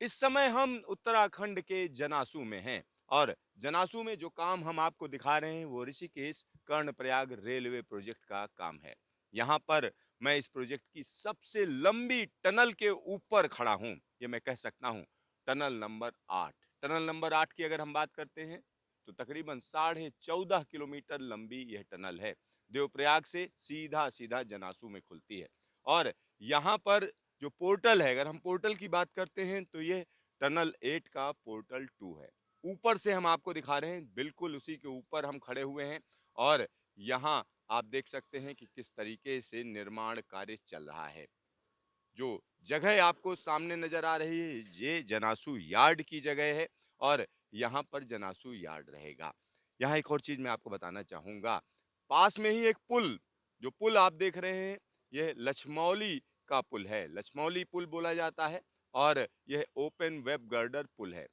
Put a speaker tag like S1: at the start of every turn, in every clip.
S1: इस समय हम उत्तराखंड के जनासू में हैं और जनासू में जो काम हम आपको दिखा रहे हैं वो ऋषिकेश कर्णप्रयाग रेलवे प्रोजेक्ट का काम है। यहाँ पर मैं इस प्रोजेक्ट की सबसे लंबी टनल के ऊपर खड़ा हूँ, ये मैं कह सकता हूँ। Tunnel number 8। टनल नंबर 8 की अगर हम बात करते हैं तो तकरीबन 14.5 किलोमीटर लंबी यह टनल है। देवप्रयाग से सीधा सीधा जनासू में खुलती है और यहाँ पर जो पोर्टल है, अगर हम पोर्टल की बात करते हैं तो ये टनल 8 का पोर्टल 2 है। ऊपर से हम आपको दिखा रहे हैं, बिल्कुल उसी के ऊपर हम खड़े हुए हैं और यहाँ आप देख सकते हैं कि किस तरीके से निर्माण कार्य चल रहा है। जो जगह आपको सामने नजर आ रही है ये जनासू यार्ड की जगह है और यहाँ पर जनासू यार्ड रहेगा। यहाँ एक और चीज मैं आपको बताना चाहूंगा, पास में ही एक पुल, जो पुल आप देख रहे हैं यह लछमौली का पुल है। लछमौली पुल बोला जाता है और यह ओपन वेब गर्डर पुल है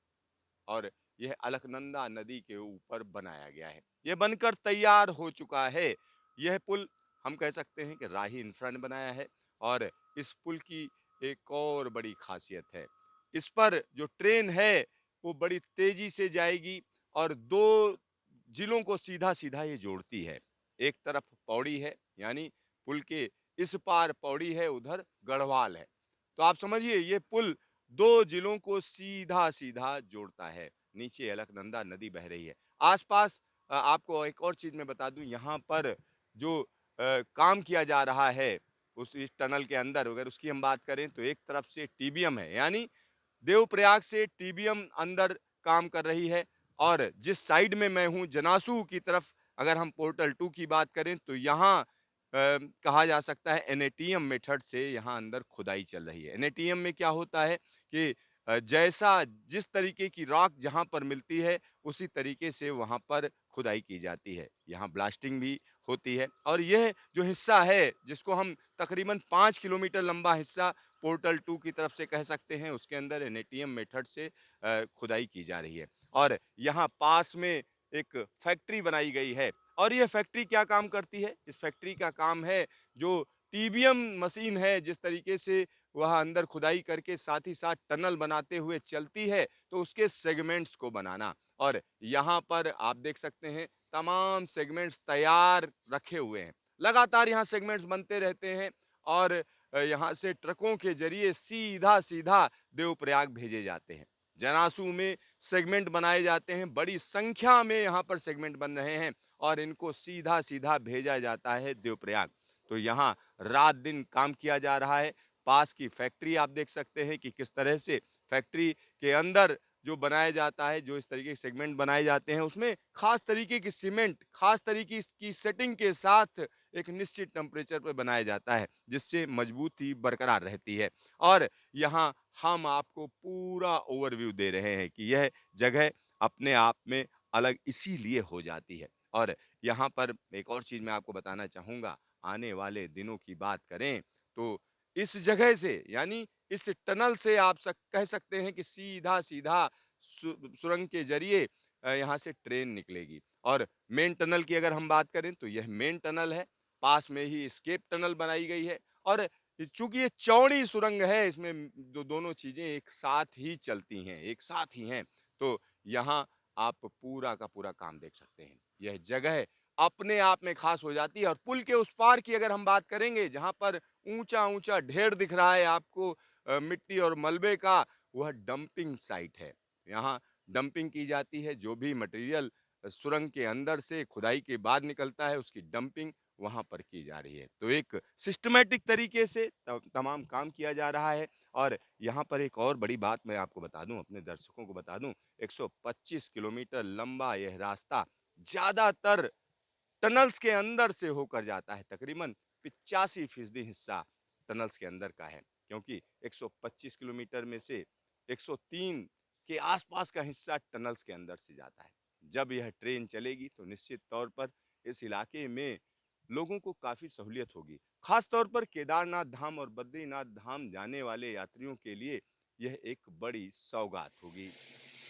S1: और यह अलकनंदा नदी के ऊपर बनाया गया है। यह बनकर तैयार हो चुका है। यह पुल हम कह सकते हैं कि राही इंफ्रा ने बनाया है और इस पुल की एक और बड़ी खासियत है। इस पर जो ट्रेन है वो बड़ी तेजी से जाएगी और दो जिलों को सीधा सीधा ये जोड़ती है। एक तरफ पौड़ी है, यानी पुल के इस पार पौड़ी है, उधर गढ़वाल है। तो आप समझिए ये पुल दो जिलों को सीधा सीधा जोड़ता है। नीचे अलकनंदा नदी बह रही है। आसपास आपको एक और चीज मैं बता दूं, यहाँ पर जो काम किया जा रहा है उस इस टनल के अंदर, अगर उसकी हम बात करें तो एक तरफ से टीबीएम है, यानी देवप्रयाग से टीबीएम अंदर काम कर रही है और जिस साइड में मैं हूं जनासू की तरफ, अगर हम पोर्टल 2 की बात करें तो यहाँ कहा जा सकता है एनएटीएम मेथड से यहाँ अंदर खुदाई चल रही है। एनएटीएम में क्या होता है कि जैसा जिस तरीके की रॉक जहाँ पर मिलती है उसी तरीके से वहाँ पर खुदाई की जाती है। यहाँ ब्लास्टिंग भी होती है और यह जो हिस्सा है जिसको हम तकरीबन 5 किलोमीटर लंबा हिस्सा पोर्टल 2 की तरफ से कह सकते हैं, उसके अंदर एनएटीएम मेथड से खुदाई की जा रही है और यहाँ पास में एक फैक्ट्री बनाई गई है। और यह फैक्ट्री क्या काम करती है? इस फैक्ट्री का काम है जो टीबीएम मशीन है जिस तरीके से वह अंदर खुदाई करके साथ ही साथ टनल बनाते हुए चलती है तो उसके सेगमेंट्स को बनाना। और यहाँ पर आप देख सकते हैं तमाम सेगमेंट्स तैयार रखे हुए हैं। लगातार यहाँ सेगमेंट्स बनते रहते हैं और यहाँ से ट्रकों के जरिए सीधा सीधा देवप्रयाग भेजे जाते हैं। जनासू में सेगमेंट बनाए जाते हैं, बड़ी संख्या में यहाँ पर सेगमेंट बन रहे हैं और इनको सीधा सीधा भेजा जाता है देवप्रयाग। तो यहाँ रात दिन काम किया जा रहा है। पास की फैक्ट्री आप देख सकते हैं कि किस तरह से फैक्ट्री के अंदर जो बनाया जाता है, जो इस तरीके के सेगमेंट बनाए जाते हैं उसमें खास तरीके की सीमेंट, खास तरीके की सेटिंग के साथ एक निश्चित टेम्परेचर पर बनाया जाता है जिससे मजबूती बरकरार रहती है। और यहाँ हम आपको पूरा ओवरव्यू दे रहे हैं कि यह जगह अपने आप में अलग इसीलिए हो जाती है। और यहाँ पर एक और चीज मैं आपको बताना चाहूंगा, आने वाले दिनों की बात करें तो इस जगह से, यानी इस टनल से आप कह सकते हैं कि सीधा सीधा सुरंग के जरिए यहाँ से ट्रेन निकलेगी। और मेन टनल की अगर हम बात करें तो यह मेन टनल है, पास में ही स्केप टनल बनाई गई है और चूंकि ये चौड़ी सुरंग है इसमें दोनों चीजें एक साथ ही चलती हैं, एक साथ ही हैं। तो यहाँ आप पूरा का पूरा काम देख सकते हैं। यह जगह अपने आप में खास हो जाती है। और पुल के उस पार की अगर हम बात करेंगे जहां पर ऊंचा ऊंचा ढेर दिख रहा है आपको मिट्टी और मलबे का, वह डंपिंग साइट है। यहाँ डंपिंग की जाती है, जो भी मटेरियल सुरंग के अंदर से खुदाई के बाद निकलता है उसकी डंपिंग वहां पर की जा रही है। तो एक सिस्टमेटिक तरीके से तमाम काम किया जा रहा है। और यहाँ पर एक और बड़ी बात मैं आपको बता दूं, अपने दर्शकों को बता दूं, 125 किलोमीटर लंबा यह रास्ता ज्यादातर टनल्स के अंदर से होकर जाता है। तकरीबन 85% हिस्सा टनल्स के अंदर का है, क्योंकि 125 किलोमीटर में से 103 के आसपास का हिस्सा टनल्स के अंदर से जाता है। जब यह ट्रेन चलेगी तो निश्चित तौर पर इस इलाके में लोगों को काफी सहूलियत होगी। खास तौर पर केदारनाथ धाम और बद्रीनाथ धाम जाने वाले यात्रियों के लिए यह एक बड़ी सौगात होगी।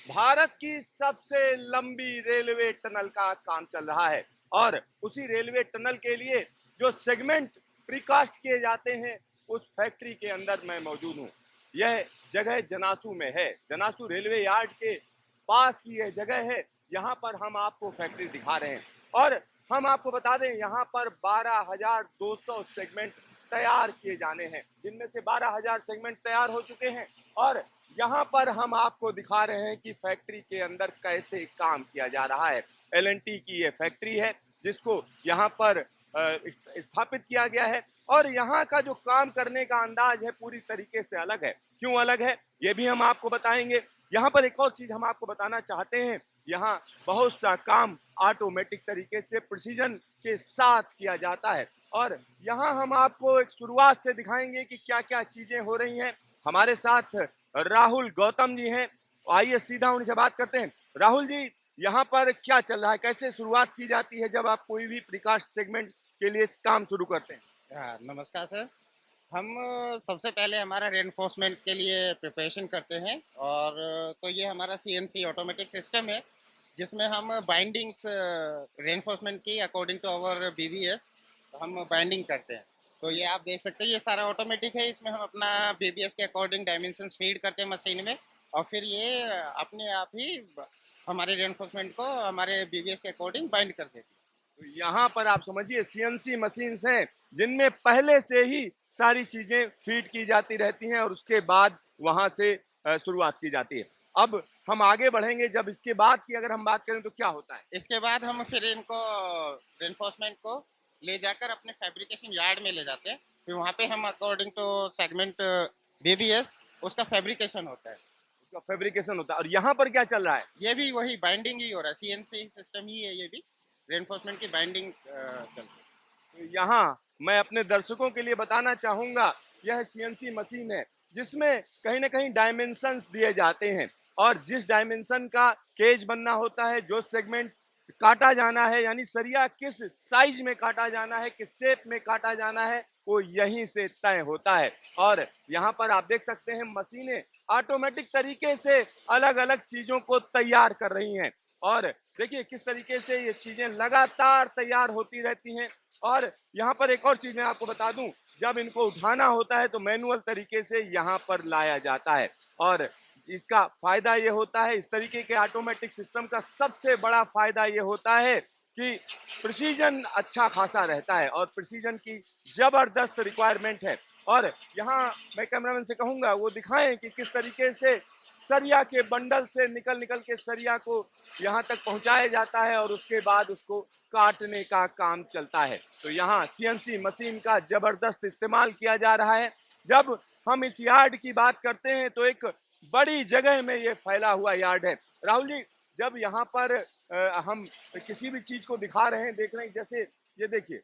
S1: भारत की सबसे लंबी रेलवे टनल का काम चल रहा है और उसी रेलवे टनल के लिए जो सेगमेंट प्रीकास्ट किए जाते हैं उस फैक्ट्री के अंदर मैं मौजूद हूँ। यह जगह जनासू में है। जनासू रेलवे यार्ड के पास की यह जगह है। यहाँ पर हम आपको फैक्ट्री दिखा रहे हैं और हम आपको बता दें यहाँ पर 12,200 सेगमेंट तैयार किए जाने हैं, जिनमें से 12,000 सेगमेंट तैयार हो चुके हैं। और यहाँ पर हम आपको दिखा रहे हैं कि फैक्ट्री के अंदर कैसे काम किया जा रहा है। एल&टी की ये फैक्ट्री है जिसको यहाँ पर स्थापित किया गया है और यहाँ का जो काम करने का अंदाज है पूरी तरीके से अलग है। क्यों अलग है ये भी हम आपको बताएंगे। यहाँ पर एक और चीज हम आपको बताना चाहते हैं, यहाँ बहुत सा काम ऑटोमेटिक तरीके से प्रिसीजन के साथ किया जाता है और यहाँ हम आपको एक शुरुआत से दिखाएंगे कि क्या क्या चीजें हो रही हैं। हमारे साथ राहुल गौतम जी हैं, आइए सीधा उनसे बात करते हैं। राहुल जी, यहाँ पर क्या चल रहा है, कैसे शुरुआत की जाती है जब आप कोई भी प्रीकास्ट सेगमेंट के लिए काम शुरू करते हैं?
S2: हाँ, नमस्कार सर। हम सबसे पहले हमारा रेनफोर्समेंट के लिए प्रिपरेशन करते हैं और तो ये हमारा सीएनसी ऑटोमेटिक सिस्टम है जिसमें हम बाइंडिंग्स रेनफोर्समेंट की अकॉर्डिंग टू आवर बीबीएस हम बाइंडिंग करते हैं। तो ये आप देख सकते हैं ये सारा ऑटोमेटिक है। इसमें हम अपना बीबीएस के अकॉर्डिंग डायमेंशंस फीड करते हैं मशीन में और फिर ये अपने आप ही हमारे रेनफोर्समेंट को हमारे बीबीएस के अकॉर्डिंग बाइंड कर देती है।
S1: यहाँ पर आप समझिए सीएनसी मशीन्स हैं जिनमें पहले से ही सारी चीजें फीड की जाती रहती हैं और उसके बाद वहां से शुरुआत की जाती है। अब हम आगे बढ़ेंगे, जब इसके बाद की अगर हम बात करें तो क्या होता है?
S2: इसके बाद हम फिर इनको रेनफोर्समेंट को ले जाकर अपने फैब्रिकेशन यार्ड में ले जाते हैं। फिर वहाँ पे हम अकॉर्डिंग टू सेगमेंट बीबीएस उसका फैब्रिकेशन होता है।
S1: उसका फैब्रिकेशन होता है और यहाँ पर क्या चल रहा है?
S2: ये भी वही बाइंडिंग ही हो रहा है, सीएनसी सिस्टम ही है ये भी, रेनफोर्समेंट की बाइंडिंग चल रही है।
S1: यहाँ मैं अपने दर्शकों के लिए बताना चाहूंगा, यह सीएनसी मशीन है जिसमें कहीं ना कहीं डायमेंशंस दिए जाते हैं और जिस डायमेंशन का केज बनना होता है, जो सेगमेंट काटा जाना है, यानी सरिया किस साइज में काटा जाना है, किस शेप में काटा जाना है, वो यहीं से तय होता है। और यहाँ पर आप देख सकते हैं मशीनें ऑटोमेटिक तरीके से अलग अलग चीजों को तैयार कर रही हैं और देखिए किस तरीके से ये चीजें लगातार तैयार होती रहती हैं। और यहाँ पर एक और चीज मैं आपको बता दूं, जब इनको उठाना होता है तो मैनुअल तरीके से यहाँ पर लाया जाता है और इसका फायदा ये होता है, इस तरीके के ऑटोमेटिक सिस्टम का सबसे बड़ा फायदा ये होता है कि प्रिसीजन अच्छा खासा रहता है और प्रिसीजन की जबरदस्त रिक्वायरमेंट है। और यहाँ मैं कैमरामैन से कहूंगा वो दिखाएं कि किस तरीके से सरिया के बंडल से निकल निकल के सरिया को यहाँ तक पहुँचाया जाता है और उसके बाद उसको काटने का काम चलता है। तो यहाँ सीएनसी मशीन का जबरदस्त इस्तेमाल किया जा रहा है। जब हम इस यार्ड की बात करते हैं तो एक बड़ी जगह में ये फैला हुआ यार्ड है। राहुल जी, जब यहाँ पर हम किसी भी चीज को दिखा रहे हैं, देख रहे हैं, जैसे ये देखिए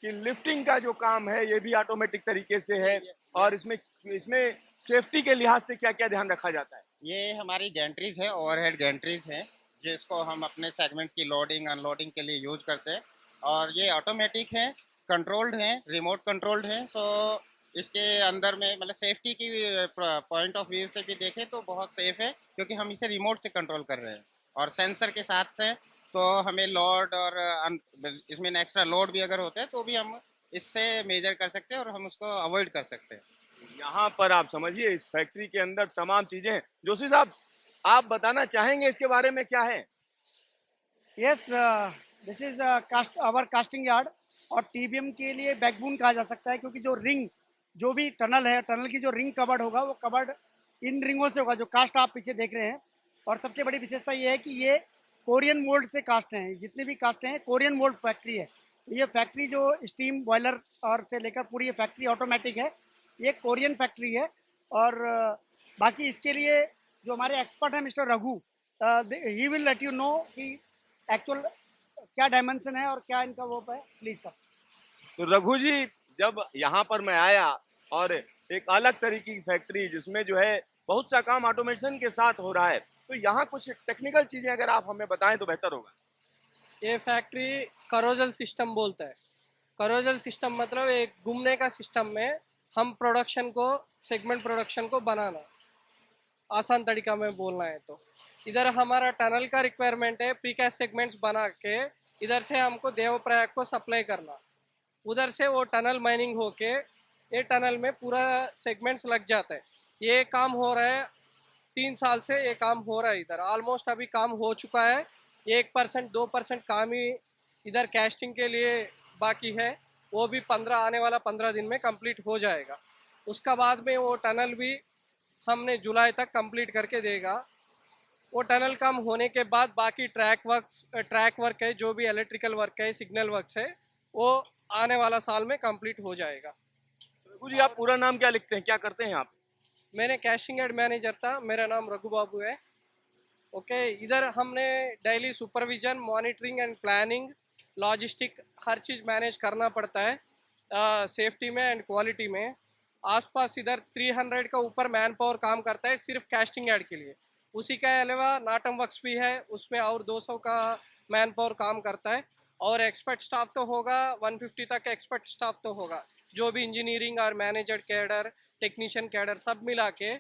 S1: कि लिफ्टिंग का जो काम है ये भी ऑटोमेटिक तरीके से है और इसमें इसमें सेफ्टी के लिहाज से क्या क्या ध्यान रखा जाता है?
S2: ये हमारी गैंट्रीज है, ओवरहेड गैंट्रीज हैं जिसको हम अपने सेगमेंट्स की लोडिंग अनलोडिंग के लिए यूज करते हैं और ये ऑटोमेटिक है, कंट्रोल्ड है, रिमोट कंट्रोल्ड है। सो इसके अंदर में मतलब सेफ्टी की पॉइंट ऑफ व्यू से भी देखें तो बहुत सेफ है क्योंकि हम इसे रिमोट से कंट्रोल कर रहे हैं और सेंसर के साथ से। तो हमें लोड और इसमें एक्स्ट्रा लोड भी अगर होता है तो भी हम इससे मेजर कर सकते हैं और हम उसको अवॉइड कर सकते हैं।
S1: यहाँ पर आप समझिए इस फैक्ट्री के अंदर तमाम चीजें हैं। जोशी साहब, आप बताना चाहेंगे इसके बारे में क्या है?
S3: Yes, this is cast our casting yard और टीबीएम के लिए बैकबोन कहा जा सकता है क्योंकि जो रिंग, जो भी टनल है, टनल की जो रिंग कवर्ड होगा वो कवर्ड इन रिंगों से होगा, जो कास्ट आप पीछे देख रहे हैं। और सबसे बड़ी विशेषता ये है कि ये कोरियन मोल्ड से कास्ट हैं, जितने भी कास्ट हैं कोरियन मोल्ड फैक्ट्री है। ये फैक्ट्री जो स्टीम बॉयलर और से लेकर पूरी ये फैक्ट्री ऑटोमेटिक है, ये कोरियन फैक्ट्री है। और बाकी इसके लिए जो हमारे एक्सपर्ट हैं mister Raghu, he will let you know कि एक्चुअल क्या डायमेंशन है और क्या इनका वो है। प्लीज का
S1: तो रघु जी, जब यहाँ पर मैं आया और एक अलग तरीके की फैक्ट्री जिसमें जो है बहुत सा काम ऑटोमेशन के साथ हो रहा है, तो यहाँ कुछ टेक्निकल चीजें अगर आप हमें बताएं तो बेहतर होगा।
S4: ये फैक्ट्री करोजल सिस्टम बोलता है। करोजल सिस्टम मतलब एक घूमने का सिस्टम में हम प्रोडक्शन को, सेगमेंट प्रोडक्शन को बनाना, आसान तरीका में बोलना है तो इधर हमारा टनल का रिक्वायरमेंट है, प्रीकास्ट सेगमेंट्स बना के इधर से हमको देवप्रयाग को सप्लाई करना। उधर से वो टनल माइनिंग होके ये टनल में पूरा सेगमेंट्स लग जाता है। ये काम हो रहा है 3 साल से, ये काम हो रहा है इधर। ऑलमोस्ट अभी काम हो चुका है। 1% 2% काम ही इधर कैस्टिंग के लिए बाकी है। वो भी 15 दिन में कंप्लीट हो जाएगा। उसका बाद में वो टनल भी हमने जुलाई तक कंप्लीट करके देगा। वो टनल कम होने के बाद बाकी ट्रैक वर्क है, जो भी इलेक्ट्रिकल वर्क है, सिग्नल वर्क्स है, वो आने वाला साल में कंप्लीट हो जाएगा।
S1: रघु जी, आप पूरा नाम क्या लिखते हैं, क्या करते हैं आप?
S4: मैंने कैशिंग एड मैनेजर था, मेरा नाम रघु बाबू है। ओके, इधर हमने daily supervision, monitoring and planning, logistic her cheese manage करना पड़ता है, सेफ्टी में एंड क्वालिटी में। आसपास इधर 300 का ऊपर मैन पावर काम करता है सिर्फ कास्टिंग यार्ड के लिए। उसी के अलावा नाटम वर्क्स भी है, उसमें और 200 का मैन पावर काम करता है। और एक्सपर्ट स्टाफ तो होगा 150 तक एक्सपर्ट स्टाफ तो होगा, जो भी इंजीनियरिंग और मैनेजर कैडर, टेक्नीशियन कैडर सब मिला के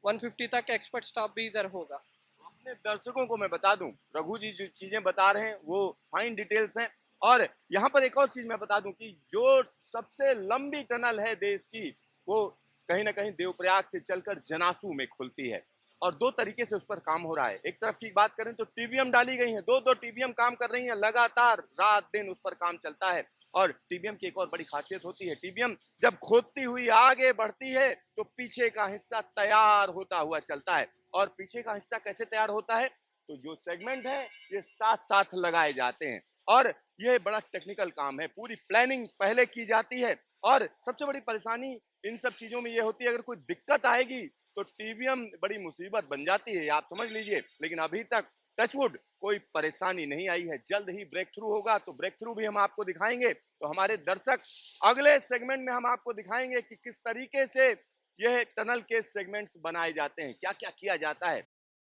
S4: 150 तक एक्सपर्ट स्टाफ भी इधर होगा।
S1: अपने दर्शकों को मैं बता दूं, रघु जी जो चीजें बता रहे हैं वो फाइन डिटेल्स हैं। और यहाँ पर एक और चीज मैं बता दूं कि जो सबसे लंबी टनल है देश की, वो कहीं ना कहीं देवप्रयाग से चलकर जनासू में खुलती है। और दो तरीके से उस पर काम हो रहा है। एक तरफ की बात करें तो टीबीएम डाली गई है, दो टीबीएम काम कर रही हैं लगातार, रात दिन उस पर काम चलता है। और टीबीएम की एक और बड़ी खासियत होती है, टीबीएम जब खोदती हुई आगे बढ़ती है तो पीछे का हिस्सा तैयार होता हुआ चलता है। और पीछे का हिस्सा कैसे तैयार होता है, तो जो सेगमेंट है ये साथ साथ लगाए जाते हैं। और ये बड़ा टेक्निकल काम है, पूरी प्लानिंग पहले की जाती है। और सबसे बड़ी परेशानी इन सब चीजों में ये होती है, अगर कोई दिक्कत आएगी तो टीबीएम बड़ी मुसीबत बन जाती है, आप समझ लीजिए। लेकिन अभी तक टचवुड कोई परेशानी नहीं आई है। जल्द ही ब्रेक थ्रू होगा, तो ब्रेक थ्रू भी हम आपको दिखाएंगे। तो हमारे दर्शक, अगले सेगमेंट में हम आपको दिखाएंगे कि किस तरीके से यह टनल के सेगमेंट्स बनाए जाते हैं, क्या क्या किया जाता है।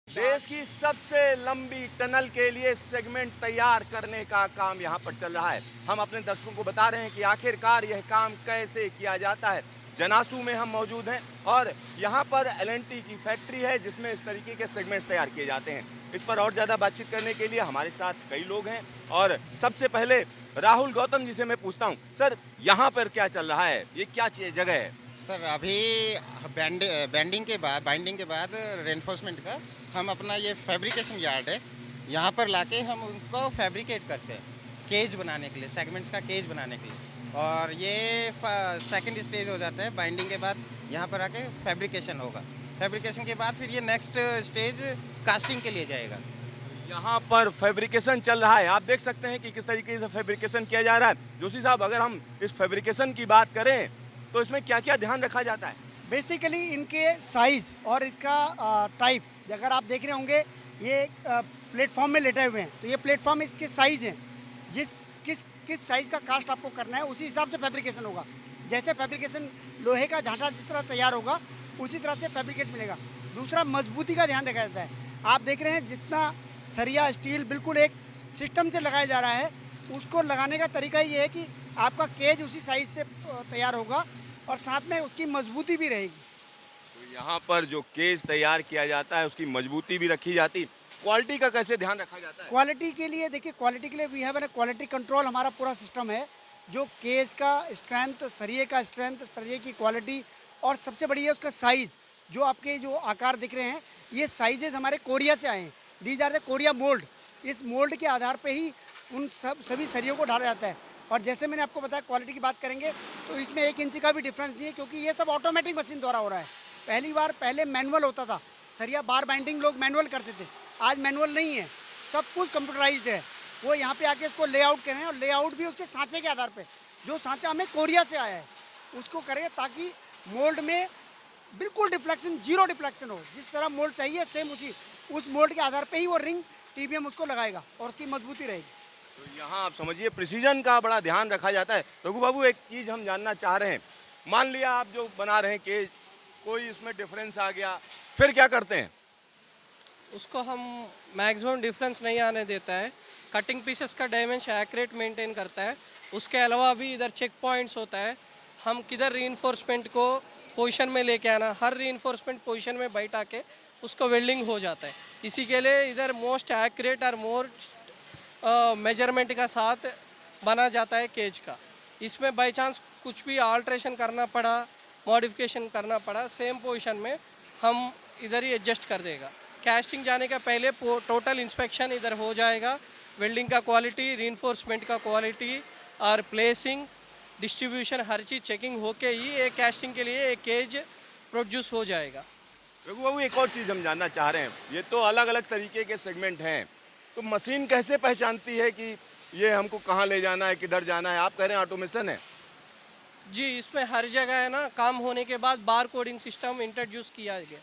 S1: देश की सबसे लंबी टनल के लिए सेगमेंट तैयार करने का काम यहाँ पर चल रहा है। हम अपने दर्शकों को बता रहे हैं कि आखिरकार यह काम कैसे किया जाता है। जनासू में हम मौजूद हैं और यहाँ पर एलएनटी की फैक्ट्री है जिसमें इस तरीके के सेगमेंट्स तैयार किए जाते हैं। इस पर और ज़्यादा बातचीत करने के लिए हमारे साथ कई लोग हैं और सबसे पहले राहुल गौतम जी से मैं पूछता हूँ, सर यहाँ पर क्या चल रहा है, ये क्या जगह है?
S2: सर अभी बाइंडिंग के बाद रेनफोर्समेंट का हम अपना ये फैब्रिकेशन यार्ड है, यहाँ पर लाके हम उनको फैब्रिकेट करते हैं केज बनाने के लिए, सेगमेंट्स का केज बनाने के लिए। और ये सेकंड स्टेज हो जाता है बाइंडिंग के बाद, यहाँ पर आके फैब्रिकेशन होगा। फैब्रिकेशन के बाद फिर ये नेक्स्ट स्टेज कास्टिंग के लिए जाएगा।
S1: यहाँ पर फैब्रिकेशन चल रहा है, आप देख सकते हैं कि किस तरीके से फैब्रिकेशन किया जा रहा है। जोशी साहब, अगर हम इस फैब्रिकेशन की बात करें तो इसमें क्या क्या ध्यान रखा जाता है?
S3: बेसिकली इनके साइज़ और इसका टाइप, अगर आप देख रहे होंगे ये प्लेटफॉर्म में लेटे हुए हैं, तो ये प्लेटफॉर्म इसके साइज़ हैं। किस साइज़ का कास्ट आपको करना है उसी हिसाब से फैब्रिकेशन होगा। जैसे फैब्रिकेशन लोहे का झांटा जिस तरह तैयार होगा उसी तरह से फैब्रिकेट मिलेगा। दूसरा, मजबूती का ध्यान रखा जाता है। आप देख रहे हैं जितना सरिया स्टील बिल्कुल एक सिस्टम से लगाया जा रहा है, उसको लगाने का तरीका ये है कि आपका केज उसी साइज़ से तैयार होगा और साथ में उसकी मजबूती भी रहेगी।
S1: तो यहाँ पर जो केज तैयार किया जाता है उसकी मजबूती भी रखी जाती है। क्वालिटी का कैसे ध्यान रखा जाता है?
S3: क्वालिटी के लिए देखिए, क्वालिटी के लिए वी हैव क्वालिटी कंट्रोल, हमारा पूरा सिस्टम है जो केज का स्ट्रेंथ, सरिये का स्ट्रेंथ, सरिये की क्वालिटी और सबसे बड़ी है उसका साइज़। जो आपके जो आकार दिख रहे हैं ये साइजेस हमारे कोरिया से आए हैं, these are the Korea mould. इस मोल्ड के आधार पे ही उन सभी सरियों को ढाला जाता है। और जैसे मैंने आपको बताया, क्वालिटी की बात करेंगे तो इसमें 1 इंच का भी डिफरेंस नहीं है, क्योंकि ये सब ऑटोमेटिक मशीन द्वारा हो रहा है। पहले मैनुअल होता था, सरिया बार बाइंडिंग लोग मैनुअल करते थे, आज मैनुअल नहीं है, सब कुछ कंप्यूटराइज्ड है। वो यहाँ पे आके इसको लेआउट करें और लेआउट भी उसके सांचे के आधार पे, जो सांचा हमें कोरिया से आया है उसको करें, ताकि मोल्ड में बिल्कुल डिफ्लेक्शन, जीरो डिफ्लेक्शन हो। जिस तरह मोल्ड चाहिए सेम उस मोल्ड के आधार पे ही वो रिंग टीबीएम उसको लगाएगा और उसकी मजबूती रहेगी।
S1: तो यहाँ आप समझिए प्रिसीजन का बड़ा ध्यान रखा जाता है। रघु बाबू, एक चीज़ हम जानना चाह रहे हैं, मान लिया आप जो बना रहे हैं केज, कोई इसमें डिफरेंस आ गया, फिर क्या करते हैं?
S4: उसको हम मैक्सिमम डिफरेंस नहीं आने देता है, कटिंग पीसेस का डायमेंशन एक्यूरेट मेंटेन करता है। उसके अलावा भी इधर चेक पॉइंट्स होता है, हम किधर रीइंफोर्समेंट को पोजीशन में लेके आना, हर रीइंफोर्समेंट पोजीशन में बैठा के उसको वेल्डिंग हो जाता है। इसी के लिए इधर मोस्ट एक्यूरेट और मोर मेजरमेंट का साथ बना जाता है केज का। इसमें बाई चांस कुछ भी आल्ट्रेशन करना पड़ा मॉडिफिकेशन करना पड़ा, सेम पोजीशन में हम इधर ही एडजस्ट कर देगा। कैस्टिंग जाने का पहले टोटल इंस्पेक्शन इधर हो जाएगा, वेल्डिंग का क्वालिटी, रीइंफोर्समेंट का क्वालिटी और प्लेसिंग, डिस्ट्रीब्यूशन, हर चीज़ चेकिंग होके ही एक कैस्टिंग के लिए एक केज प्रोड्यूस हो जाएगा।
S1: रघु बाबू, एक और चीज़ हम जानना चाह रहे हैं, ये तो अलग अलग तरीके के सेगमेंट हैं, तो मशीन कैसे पहचानती है कि ये हमको कहाँ ले जाना है, किधर जाना है? आप कह रहे हैं ऑटोमेशन है।
S4: जी, इसमें हर जगह है ना, काम होने के बाद बार कोडिंग सिस्टम इंट्रोड्यूस किया गया।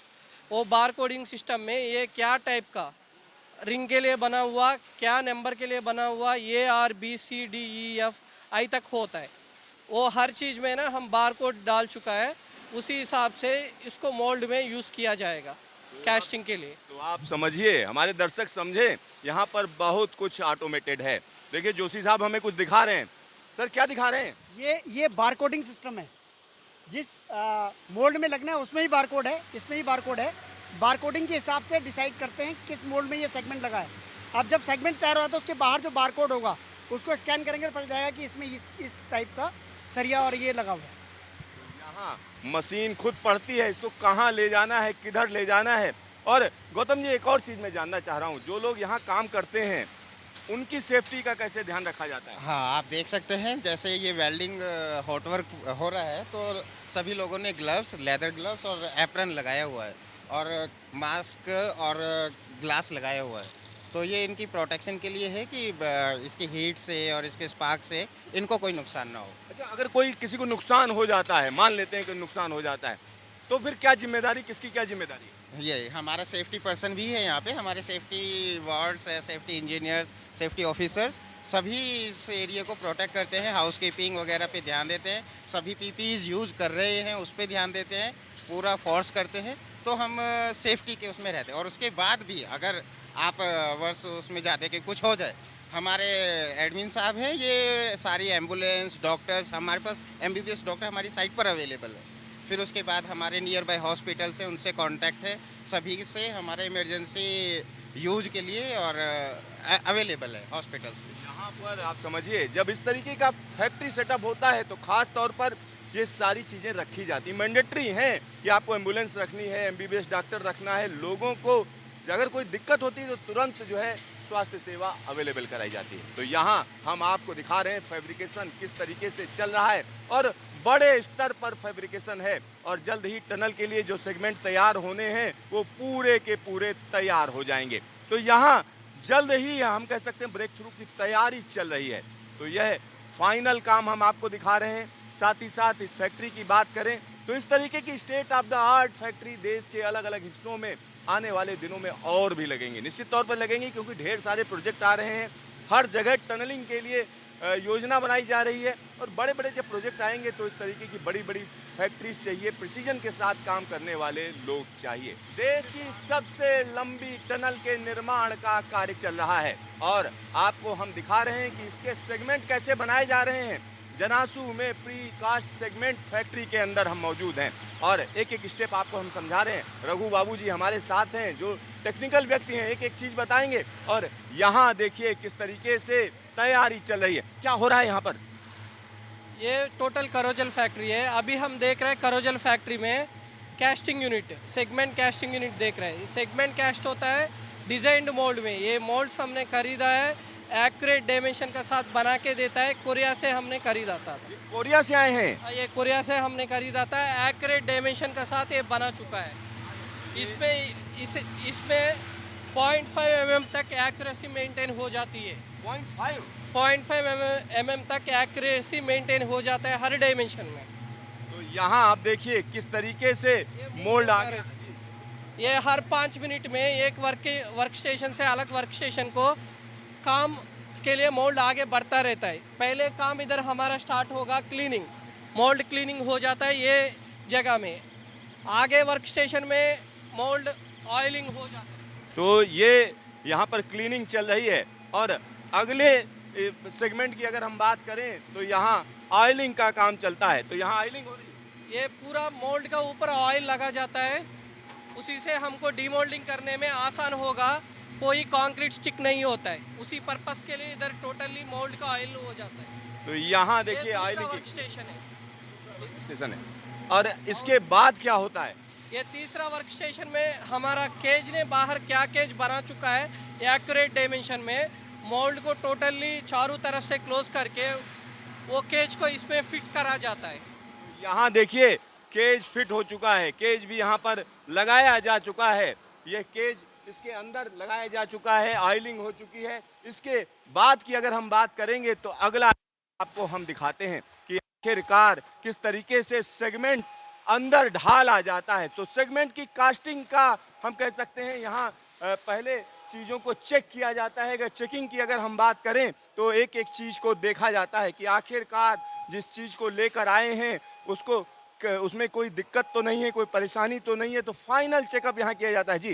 S4: वो बार कोडिंग सिस्टम में ये क्या टाइप का रिंग के लिए बना हुआ, क्या नंबर के लिए बना हुआ, A R B C D E F I तक होता है, वो हर चीज़ में ना हम बार कोड डाल चुका है। उसी हिसाब से इसको मोल्ड में यूज़ किया जाएगा कैस्टिंग के लिए।
S1: तो आप समझिए, हमारे दर्शक समझे, यहाँ पर बहुत कुछ ऑटोमेटेड है। देखिए जोशी साहब हमें कुछ दिखा रहे हैं। सर क्या दिखा रहे हैं?
S3: ये बार कोडिंग सिस्टम है। जिस मोल्ड में लगना है उसमें ही बार कोड है, इसमें ही बार कोड है। बार कोडिंग के हिसाब से डिसाइड करते हैं किस मोल्ड में ये सेगमेंट लगा है। अब जब सेगमेंट तैयार हुआ तो उसके बाहर जो बार कोड होगा उसको स्कैन करेंगे तो पता जाएगा कि इसमें इस टाइप का सरिया और ये लगा हुआ है।
S1: यहाँ मशीन खुद पढ़ती है इसको कहाँ ले जाना है, किधर ले जाना है। और गौतम जी, एक और चीज़ मैं जानना चाह रहा हूँ, जो लोग यहाँ काम करते हैं उनकी सेफ्टी का कैसे ध्यान रखा जाता है?
S2: हाँ, आप देख सकते हैं जैसे ये वेल्डिंग हॉट वर्क हो रहा है तो सभी लोगों ने ग्लव्स, लेदर ग्लव्स और एप्रन लगाया हुआ है और मास्क और ग्लास लगाया हुआ है। तो ये इनकी प्रोटेक्शन के लिए है कि इसकी हीट से और इसके स्पार्क से इनको कोई नुकसान ना हो।
S1: अच्छा, अगर कोई किसी को नुकसान हो जाता है, मान लेते हैं कि नुकसान हो जाता है, तो फिर क्या जिम्मेदारी, किसकी क्या जिम्मेदारी है?
S2: ये हमारा सेफ्टी पर्सन भी है यहाँ पे, हमारे सेफ्टी वार्ड्स है, सेफ्टी इंजीनियर्स, सेफ्टी ऑफिसर्स सभी इस एरिया को प्रोटेक्ट करते हैं, हाउसकीपिंग वगैरह पे ध्यान देते हैं, सभी पीपीईज यूज़ कर रहे हैं उस पर ध्यान देते हैं, पूरा फोर्स करते हैं। तो हम सेफ्टी के उसमें रहते हैं और उसके बाद भी अगर आप वर्ष उसमें जाते कि कुछ हो जाए, हमारे एडमिन साहब हैं, ये सारी एम्बुलेंस, डॉक्टर्स, हमारे पास एमबीबीएस डॉक्टर हमारी साइट पर अवेलेबल है। फिर उसके बाद हमारे नियर बाय हॉस्पिटल्स हैं, उनसे कांटेक्ट है, सभी से हमारे इमरजेंसी यूज के लिए और अवेलेबल है हॉस्पिटल्स में।
S1: यहाँ पर आप समझिए, जब इस तरीके का फैक्ट्री सेटअप होता है तो खास तौर पर ये सारी चीज़ें रखी जाती, मैंडेटरी हैं कि आपको एम्बुलेंस रखनी है, एमबीबीएस डॉक्टर रखना है, लोगों को अगर कोई दिक्कत होती है तो तुरंत जो है स्वास्थ्य सेवा अवेलेबल कराई जाती है। तो यहाँ हम आपको दिखा रहे हैं फैब्रिकेशन किस तरीके से चल रहा है और बड़े स्तर पर फैब्रिकेशन है और जल्द ही टनल के लिए जो सेगमेंट तैयार होने हैं वो पूरे के पूरे तैयार हो जाएंगे। तो यहाँ जल्द ही हम कह सकते हैं ब्रेक थ्रू की तैयारी चल रही है। तो यह फाइनल काम हम आपको दिखा रहे हैं। साथ ही साथ इस फैक्ट्री की बात करें तो इस तरीके की state of the art factory देश के अलग अलग हिस्सों में आने वाले दिनों में और भी लगेंगे, निश्चित तौर पर लगेंगे, क्योंकि ढेर सारे प्रोजेक्ट आ रहे हैं। हर जगह टनलिंग के लिए योजना बनाई जा रही है और बड़े बड़े जब प्रोजेक्ट आएंगे तो इस तरीके की बड़ी बड़ी फैक्ट्रीज चाहिए, प्रिसीजन के साथ काम करने वाले लोग चाहिए। देश की सबसे लंबी टनल के निर्माण का कार्य चल रहा है और आपको हम दिखा रहे हैं कि इसके सेगमेंट कैसे बनाए जा रहे हैं। जनासू में प्री कास्ट सेगमेंट फैक्ट्री के अंदर हम मौजूद हैं और एक एक स्टेप आपको हम समझा रहे हैं। रघु बाबू जी हमारे साथ हैं जो टेक्निकल व्यक्ति हैं, एक एक चीज़ बताएंगे। और यहाँ देखिए किस तरीके से तैयारी चल रही है। क्या हो रहा है यहाँ पर?
S4: ये टोटल करोजल फैक्ट्री है। अभी हम देख रहे हैं करोजल फैक्ट्री में casting unit, segment casting unit देख रहे हैं। सेगमेंट कैस्ट होता है डिजाइंड मोल्ड में। ये मोल्ड्स हमने खरीदा है, एक्यूरेट डायमेंशन का साथ बना के देता है। कोरिया से हमने खरीदा था।
S1: कोरिया से आए हैं?
S4: ये कोरिया से हमने खरीदा था। एक्यूरेट डायमेंशन का साथ ये बना चुका है। इसमें 0.5 mm तक एक्यूरेसी मेंटेन हो जाती है। 0.5 mm तक एक्यूरेसी मेंटेन हो जाता है हर डायमेंशन में।
S1: तो यहाँ आप देखिए किस तरीके से मोल्ड आ गया।
S4: ये हर 5 मिनट में एक वर्क स्टेशन से अलग वर्क स्टेशन को काम के लिए मोल्ड आगे बढ़ता रहता है। पहले काम इधर हमारा स्टार्ट होगा क्लीनिंग, मोल्ड क्लीनिंग हो जाता है ये जगह में। आगे वर्क स्टेशन में मोल्ड ऑयलिंग हो जाता है।
S1: तो ये यहाँ पर क्लीनिंग चल रही है और अगले सेगमेंट की अगर हम बात करें तो यहाँ ऑयलिंग का काम चलता है। तो यहाँ ऑयलिंग हो रही है।
S4: ये पूरा मोल्ड का ऊपर ऑयल लगा जाता है, उसी से हमको डीमोल्डिंग करने में आसान होगा। कोई कंक्रीट स्टिक नहीं होता है, उसी पर्पस के लिए इधर टोटली मोल्ड का ऑयल हो जाता है।
S1: तो यहाँ देखिए ऑयलिंग
S4: वर्क स्टेशन है।
S1: स्टेशन है। और इसके बाद क्या होता है?
S4: ये तीसरा वर्क स्टेशन में हमारा केज ने बाहर क्या केज बना चुका है एक्यूरेट डायमेंशन में, मोल्ड को टोटली चारों तरफ से क्लोज करके वो केज को इसमें फिट करा जाता है।
S1: यहाँ देखिए केज फिट हो चुका है, केज भी यहाँ पर लगाया जा चुका है। ये केज इसके अंदर लगाया जा चुका है, ऑयलिंग हो चुकी है। इसके बाद की अगर हम बात करेंगे तो अगला आपको हम दिखाते हैं कि आखिरकार किस तरीके से सेगमेंट अंदर ढाल आ जाता है। तो सेगमेंट की कास्टिंग का हम कह सकते हैं यहाँ पहले चीज़ों को चेक किया जाता है। अगर चेकिंग की अगर हम बात करें तो एक एक चीज़ को देखा जाता है कि आखिरकार जिस चीज़ को लेकर आए हैं उसको उसमें कोई दिक्कत तो नहीं है, कोई परेशानी तो नहीं है। तो फाइनल चेकअप यहाँ किया जाता है जी।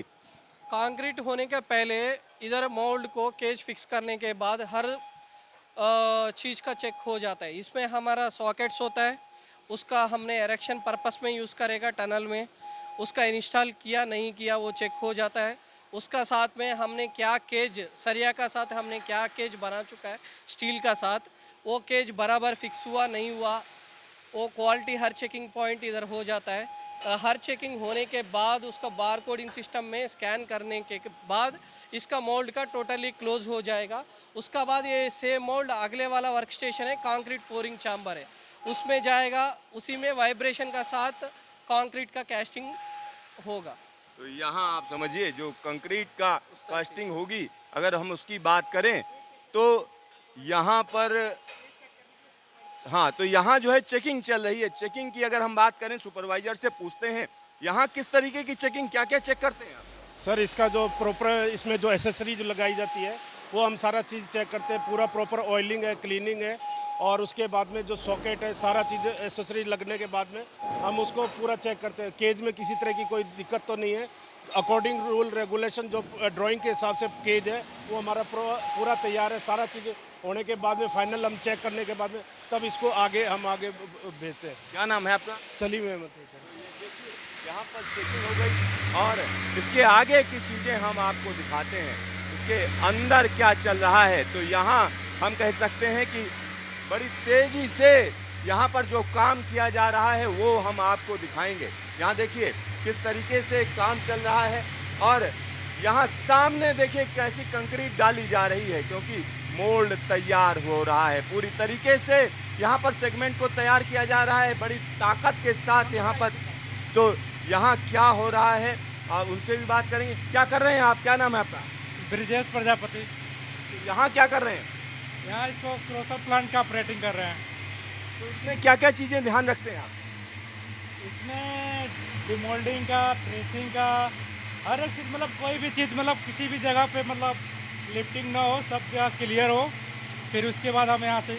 S4: कंक्रीट होने के पहले इधर मोल्ड को केज फिक्स करने के बाद हर चीज़ का चेक हो जाता है। इसमें हमारा सॉकेट्स होता है, उसका हमने एरेक्शन पर्पस में यूज़ करेगा टनल में, उसका इंस्टॉल किया नहीं किया वो चेक हो जाता है। उसका साथ में हमने क्या केज सरिया का साथ हमने क्या केज बना चुका है स्टील का साथ, वो केज बराबर फिक्स हुआ नहीं हुआ, वो क्वालिटी हर चेकिंग पॉइंट इधर हो जाता है। हर चेकिंग होने के बाद उसका बार कोडिंग सिस्टम में स्कैन करने के बाद इसका मोल्ड का टोटली क्लोज हो जाएगा। उसका बाद ये सेम मोल्ड अगले वाला वर्क स्टेशन है, कंक्रीट पोरिंग चैम्बर है, उसमें जाएगा। उसी में वाइब्रेशन का साथ कंक्रीट का कास्टिंग होगा।
S1: तो यहाँ आप समझिए जो कंक्रीट का कास्टिंग होगी, अगर हम उसकी बात करें तो यहाँ पर हाँ, तो यहाँ जो है चेकिंग चल रही है। चेकिंग की अगर हम बात करें सुपरवाइजर से पूछते हैं यहाँ किस तरीके की चेकिंग, क्या क्या चेक करते हैं आप?
S5: सर इसका जो प्रॉपर इसमें जो एसेसरी जो लगाई जाती है वो हम सारा चीज़ चेक करते हैं। पूरा प्रॉपर ऑयलिंग है, क्लीनिंग है, और उसके बाद में जो सॉकेट है सारा चीज़ एसेसरी लगने के बाद में हम उसको पूरा चेक करते हैं। केज में किसी तरह की कोई दिक्कत तो नहीं है। अकॉर्डिंग रूल रेगुलेशन जो ड्राइंग के हिसाब से केज है वो हमारा पूरा तैयार है। सारा चीज़ होने के बाद में फाइनल हम चेक करने के बाद में तब इसको हम आगे भेजते हैं।
S1: क्या नाम है आपका?
S5: सलीम अहमद है सर।
S1: यहाँ पर चेकिंग हो गई और इसके आगे की चीज़ें हम आपको दिखाते हैं, इसके अंदर क्या चल रहा है। तो यहाँ हम कह सकते हैं कि बड़ी तेज़ी से यहाँ पर जो काम किया जा रहा है वो हम आपको दिखाएंगे। यहाँ देखिए किस तरीके से काम चल रहा है और यहाँ सामने देखिए कैसी कंक्रीट डाली जा रही है, क्योंकि मोल्ड तैयार हो रहा है पूरी तरीके से। यहाँ पर सेगमेंट को तैयार किया जा रहा है बड़ी ताकत के साथ यहाँ पर। तो यहाँ क्या हो रहा है आप उनसे भी बात करेंगे। क्या कर रहे हैं आप, क्या नाम है आपका?
S6: ब्रिजेश प्रजापति।
S1: यहाँ क्या कर रहे हैं?
S6: यहाँ इसको क्रॉसर प्लांट का ऑपरेटिंग कर रहे हैं।
S1: तो इसमें क्या क्या चीज़ें ध्यान रखते हैं आप?
S6: इसमें डिमोल्डिंग का, प्रेसिंग का, हर एक चीज़, मतलब कोई भी चीज़, मतलब किसी भी जगह पे मतलब लिफ्टिंग ना हो, सब जगह क्लियर हो, फिर उसके बाद हम यहाँ से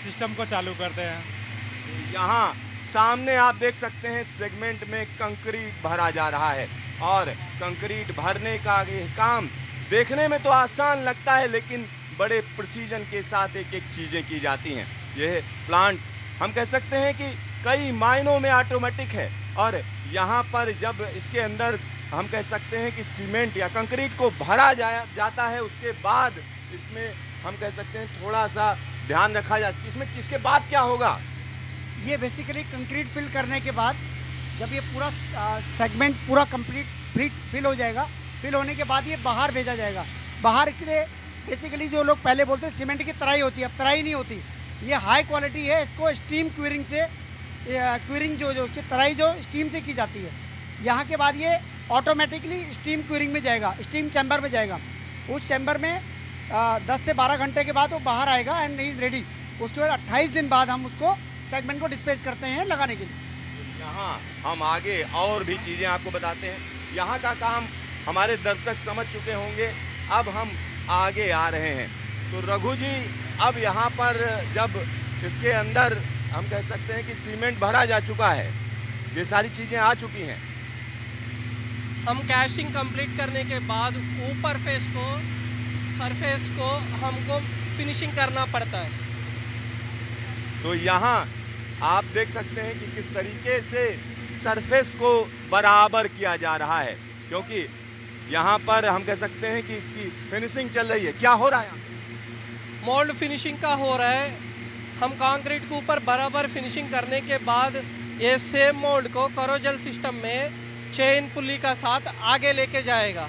S6: सिस्टम को चालू करते हैं।
S1: यहाँ सामने आप देख सकते हैं सेगमेंट में कंक्रीट भरा जा रहा है और कंक्रीट भरने का ये काम देखने में तो आसान लगता है, लेकिन बड़े प्रिसीजन के साथ एक एक चीज़ें की जाती हैं। यह प्लांट हम कह सकते हैं कि कई मायनों में ऑटोमेटिक है और यहाँ पर जब इसके अंदर हम कह सकते हैं कि सीमेंट या कंक्रीट को भरा जाता है, उसके बाद इसमें हम कह सकते हैं थोड़ा सा ध्यान रखा जाता है। इसमें किसके बाद क्या होगा?
S3: ये बेसिकली कंक्रीट फिल करने के बाद जब ये पूरा सेगमेंट पूरा कंप्लीट फिल हो जाएगा, फिल होने के बाद ये बाहर भेजा जाएगा। बाहर के लिए बेसिकली जो लोग पहले बोलते हैं सीमेंट की तराई होती है, अब तराई नहीं होती, ये हाई क्वालिटी है। इसको स्टीम क्यूरिंग से क्यूरिंग जो उसकी तराई जो स्टीम से की जाती है। यहाँ के बाद ये ऑटोमेटिकली स्टीम क्यूरिंग में जाएगा, स्टीम चैम्बर में जाएगा। उस चैम्बर में 10 से 12 घंटे के बाद वो बाहर आएगा एंड इज़ रेडी। उसके बाद 28 दिन बाद हम उसको सेगमेंट को डिस्पेच करते हैं लगाने के लिए।
S1: यहाँ हम आगे और भी चीज़ें आपको बताते हैं। यहाँ का काम हमारे दर्शक समझ चुके होंगे, अब हम आगे आ रहे हैं। तो रघु जी, अब यहाँ पर जब इसके अंदर हम कह सकते हैं कि सीमेंट भरा जा चुका है, ये सारी चीज़ें आ चुकी हैं,
S4: हम कास्टिंग कंप्लीट करने के बाद ऊपर फेस को, सरफेस को हमको फिनिशिंग करना पड़ता है।
S1: तो यहाँ आप देख सकते हैं कि किस तरीके से सरफेस को बराबर किया जा रहा है, क्योंकि यहाँ पर हम कह सकते हैं कि इसकी फिनिशिंग चल रही है। क्या हो रहा है?
S4: मोल्ड फिनिशिंग का हो रहा है। हम कंक्रीट के ऊपर बराबर फिनिशिंग करने के बाद ये सेम मोल्ड को करोजल सिस्टम में चेन पुली का साथ आगे लेके जाएगा।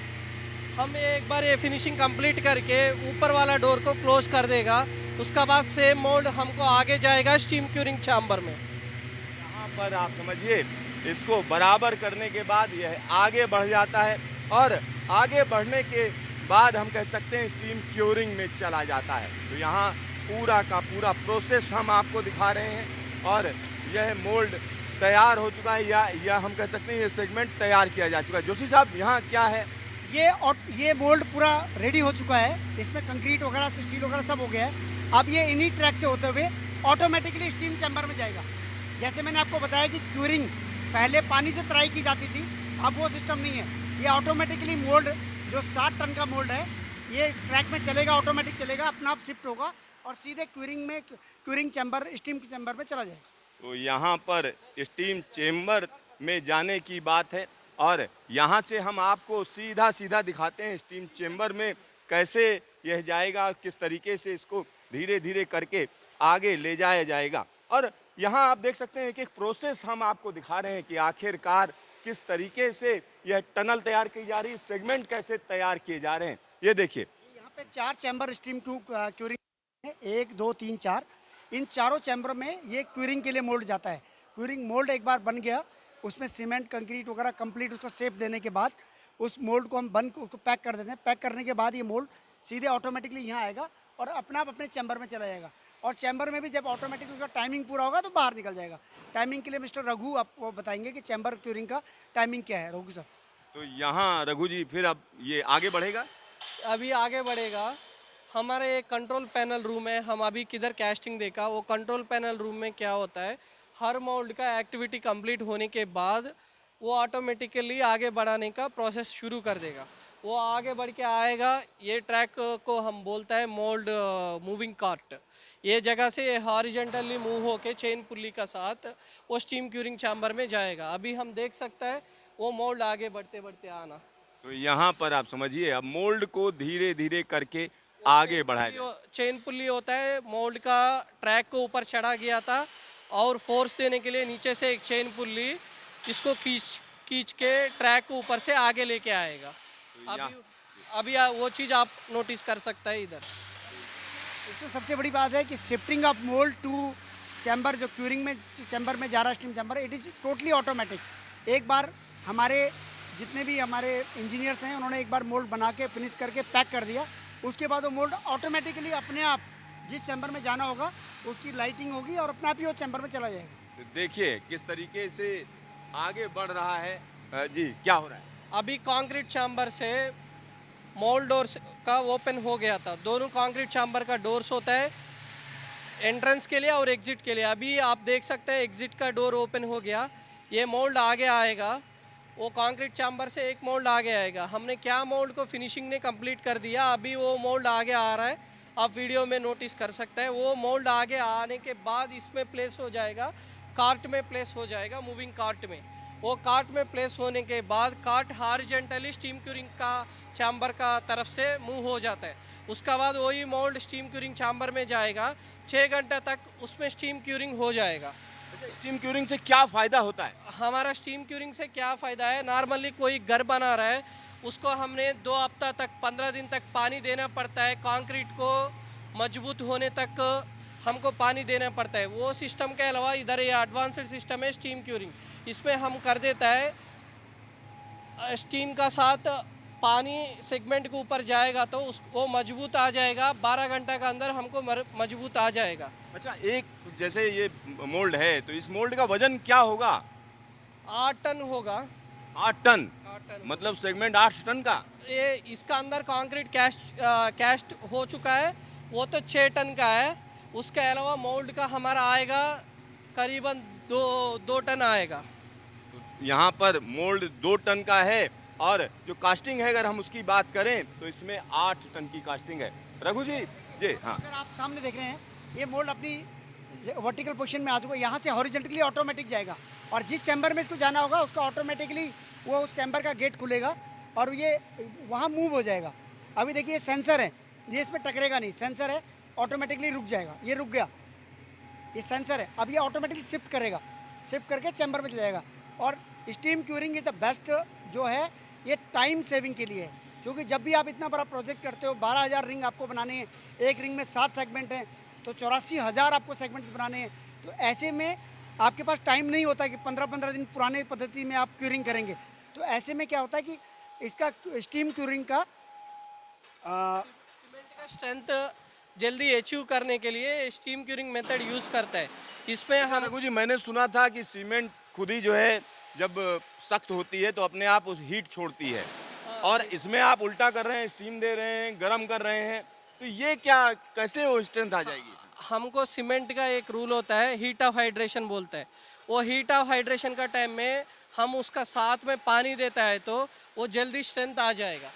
S4: हम एक बार ये फिनिशिंग कंप्लीट करके ऊपर वाला डोर को क्लोज कर देगा, उसका बाद सेम मोल्ड हमको आगे जाएगा स्टीम क्यूरिंग चैम्बर में।
S1: यहाँ पर आप समझिए, इसको बराबर करने के बाद यह आगे बढ़ जाता है और आगे बढ़ने के बाद हम कह सकते हैं स्टीम क्यूरिंग में चला जाता है। तो यहाँ पूरा का पूरा प्रोसेस हम आपको दिखा रहे हैं और यह मोल्ड तैयार हो चुका है या हम कह सकते हैं ये सेगमेंट तैयार किया जा चुका है। जोशी साहब, यहाँ क्या है?
S3: ये मोल्ड पूरा रेडी हो चुका है। इसमें कंक्रीट वगैरह स्टील वगैरह सब हो गया है। अब ये इन्हीं ट्रैक से होते हुए ऑटोमेटिकली स्टीम चैम्बर में जाएगा। जैसे मैंने आपको बताया कि क्यूरिंग पहले पानी से तराई की जाती थी, अब वो सिस्टम नहीं है। ये ऑटोमेटिकली मोल्ड जो 60 टन का मोल्ड है, ये ट्रैक में चलेगा, ऑटोमेटिक चलेगा, अपना आप शिफ्ट होगा और सीधे क्यूरिंग चैम्बर स्टीम चैम्बर में चला जाएगा।
S1: तो यहाँ पर स्टीम चेम्बर में जाने की बात है और यहाँ से हम आपको सीधा सीधा दिखाते हैं स्टीम चेम्बर में कैसे यह जाएगा, किस तरीके से इसको धीरे धीरे करके आगे ले जाया जाएगा। और यहाँ आप देख सकते हैं कि एक प्रोसेस हम आपको दिखा रहे हैं कि आखिरकार किस तरीके से यह टनल तैयार की जा रही है, सेगमेंट कैसे तैयार किए जा रहे हैं। ये देखिए,
S3: यहाँ पे 4 चैम्बर स्टीम क्यूरिंग है, 1 2 3 4। इन चारों चैम्बर में ये क्यूरिंग के लिए मोल्ड जाता है। क्यूरिंग मोल्ड एक बार बन गया, उसमें सीमेंट कंक्रीट वगैरह कंप्लीट उसको सेफ देने के बाद उस मोल्ड को हम उसको पैक कर देते हैं। पैक करने के बाद ये मोल्ड सीधे ऑटोमेटिकली यहाँ आएगा और अपना आप अपने चैम्बर में चला जाएगा। और चैम्बर में भी जब ऑटोमेटिकली उसका टाइमिंग पूरा होगा तो बाहर निकल जाएगा। टाइमिंग के लिए मिस्टर रघु आपको बताएंगे कि चैम्बर क्यूरिंग का टाइमिंग क्या है। रघु सर,
S1: तो यहाँ रघु जी फिर अब ये आगे बढ़ेगा।
S4: अभी आगे बढ़ेगा। हमारे एक कंट्रोल पैनल रूम है, हम अभी किधर कैस्टिंग देखा, वो कंट्रोल पैनल रूम में क्या होता है, हर मोल्ड का एक्टिविटी कंप्लीट होने के बाद वो ऑटोमेटिकली आगे बढ़ाने का प्रोसेस शुरू कर देगा। वो आगे बढ़ के आएगा, ये ट्रैक को हम बोलता है मोल्ड मूविंग कार्ट। ये जगह से हॉरिजेंटली मूव होके चेन पुल्ली का साथ वो स्टीम क्यूरिंग चैम्बर में जाएगा। अभी हम देख सकते हैं वो मोल्ड आगे बढ़ते बढ़ते आना।
S1: तो यहाँ पर आप समझिए, अब मोल्ड को धीरे धीरे करके आगे बढ़ाया जाए।
S4: चेन पुल्ली होता है, मोल्ड का ट्रैक को ऊपर चढ़ा गया था और फोर्स देने के लिए नीचे से एक चेन पुल्ली इसको खींच के ट्रैक को ऊपर से आगे लेके आएगा। अभी वो चीज़ आप नोटिस कर सकते हैं इधर।
S3: इसमें सबसे बड़ी बात है कि shifting of mould to chamber, जो क्यूरिंग में चैम्बर में जा रहा है steam chamber, it is totally automatic. एक बार हमारे जितने भी हमारे इंजीनियर्स हैं उन्होंने एक बार मोल्ड बना के फिनिश करके पैक कर दिया, उसके बाद वो मोल्ड ऑटोमेटिकली अपने आप जिस चैम्बर में जाना होगा उसकी लाइटिंग होगी और अपने आप ही वो चैम्बर में चला जाएगा।
S1: तो देखिए किस तरीके से आगे बढ़ रहा है। जी, क्या हो रहा है?
S4: अभी कंक्रीट चैम्बर से मोल्ड डोर्स का ओपन हो गया था। दोनों कंक्रीट चैम्बर का डोर्स होता है एंट्रेंस के लिए और एग्जिट के लिए। अभी आप देख सकते हैं एग्जिट का डोर ओपन हो गया, ये मोल्ड आगे आएगा। वो कंक्रीट चैम्बर से एक मोल्ड आगे आएगा। हमने क्या मोल्ड को फिनिशिंग ने कंप्लीट कर दिया, अभी वो मोल्ड आगे आ रहा है, आप वीडियो में नोटिस कर सकते हैं। वो मोल्ड आगे आने के बाद इसमें प्लेस हो जाएगा, कार्ट में प्लेस हो जाएगा, मूविंग कार्ट में। वो कार्ट में प्लेस होने के बाद कार्ट हॉरिजॉन्टली स्टीम क्यूरिंग का चैम्बर का तरफ से मूव हो जाता है। उसका बाद वही मोल्ड स्टीम क्यूरिंग चैम्बर में जाएगा, 6 घंटे तक उसमें स्टीम क्यूरिंग हो जाएगा।
S1: स्टीम क्यूरिंग से क्या फ़ायदा होता है?
S4: हमारा स्टीम क्यूरिंग से क्या फ़ायदा है, नॉर्मली कोई घर बना रहा है उसको हमने 2 हफ्ता तक 15 दिन तक पानी देना पड़ता है, कंक्रीट को मजबूत होने तक हमको पानी देना पड़ता है। वो सिस्टम के अलावा इधर ये एडवांस्ड सिस्टम है स्टीम क्यूरिंग, इसमें हम कर देता है स्टीम का साथ पानी सेगमेंट के ऊपर जाएगा तो वो मजबूत आ जाएगा, 12 घंटे के अंदर हमको मजबूत आ जाएगा।
S1: अच्छा, एक जैसे ये मोल्ड है तो इस मोल्ड का वजन क्या होगा?
S4: 8 टन होगा।
S1: 8 टन?
S4: 8 टन
S1: मतलब सेगमेंट 8 टन का?
S4: ये इसका अंदर कंक्रीट कैस्ट हो चुका है, वो तो 6 टन का है। उसके अलावा मोल्ड का हमारा आएगा करीबन 2 टन आएगा।
S1: यहाँ पर मोल्ड 2 टन का है और जो कास्टिंग है अगर हम उसकी बात करें तो इसमें 8 टन की कास्टिंग है। रघु जी, जी हाँ,
S3: अगर आप सामने देख रहे हैं ये मोल्ड अपनी वर्टिकल पोजीशन में आ चुका है, यहाँ से हॉरिजॉन्टली ऑटोमेटिक जाएगा और जिस चैम्बर में इसको जाना होगा उसका ऑटोमेटिकली वो उस चैम्बर का गेट खुलेगा और ये वहाँ मूव हो जाएगा। अभी देखिए ये सेंसर है, ये इसमें टकरेगा नहीं, सेंसर है, ऑटोमेटिकली रुक जाएगा। ये रुक गया, ये सेंसर है, अब ये ऑटोमेटिकली शिफ्ट करेगा। शिफ्ट करके चैम्बर में चला जाएगा। और steam curing is the best जो है, ये टाइम सेविंग के लिए है, क्योंकि जब भी आप इतना बड़ा प्रोजेक्ट करते हो, 12,000 रिंग आपको बनाने हैं, एक रिंग में 7 सेगमेंट हैं, तो 84,000 आपको सेगमेंट्स बनाने हैं। तो ऐसे में आपके पास टाइम नहीं होता कि 15-15 दिन पुराने पद्धति में आप क्यूरिंग करेंगे। तो ऐसे में क्या होता है कि इसका स्टीम क्यूरिंग का
S4: सीमेंट का स्ट्रेंथ जल्दी अचीव करने के लिए स्टीम क्यूरिंग मेथड यूज़ करता है। इसमें हम
S1: रघु जी, मैंने सुना था कि सीमेंट खुद ही जो है जब सख्त होती है तो अपने आप उस हीट छोड़ती है, और इसमें आप उल्टा कर रहे हैं, स्टीम दे रहे हैं, गर्म कर रहे हैं, तो ये क्या, कैसे वो स्ट्रेंथ आ जाएगी?
S4: हमको सीमेंट का एक रूल होता है, हीट ऑफ हाइड्रेशन बोलता है। वो हीट ऑफ हाइड्रेशन का टाइम में हम उसका साथ में पानी देता है तो वो जल्दी स्ट्रेंथ आ जाएगा।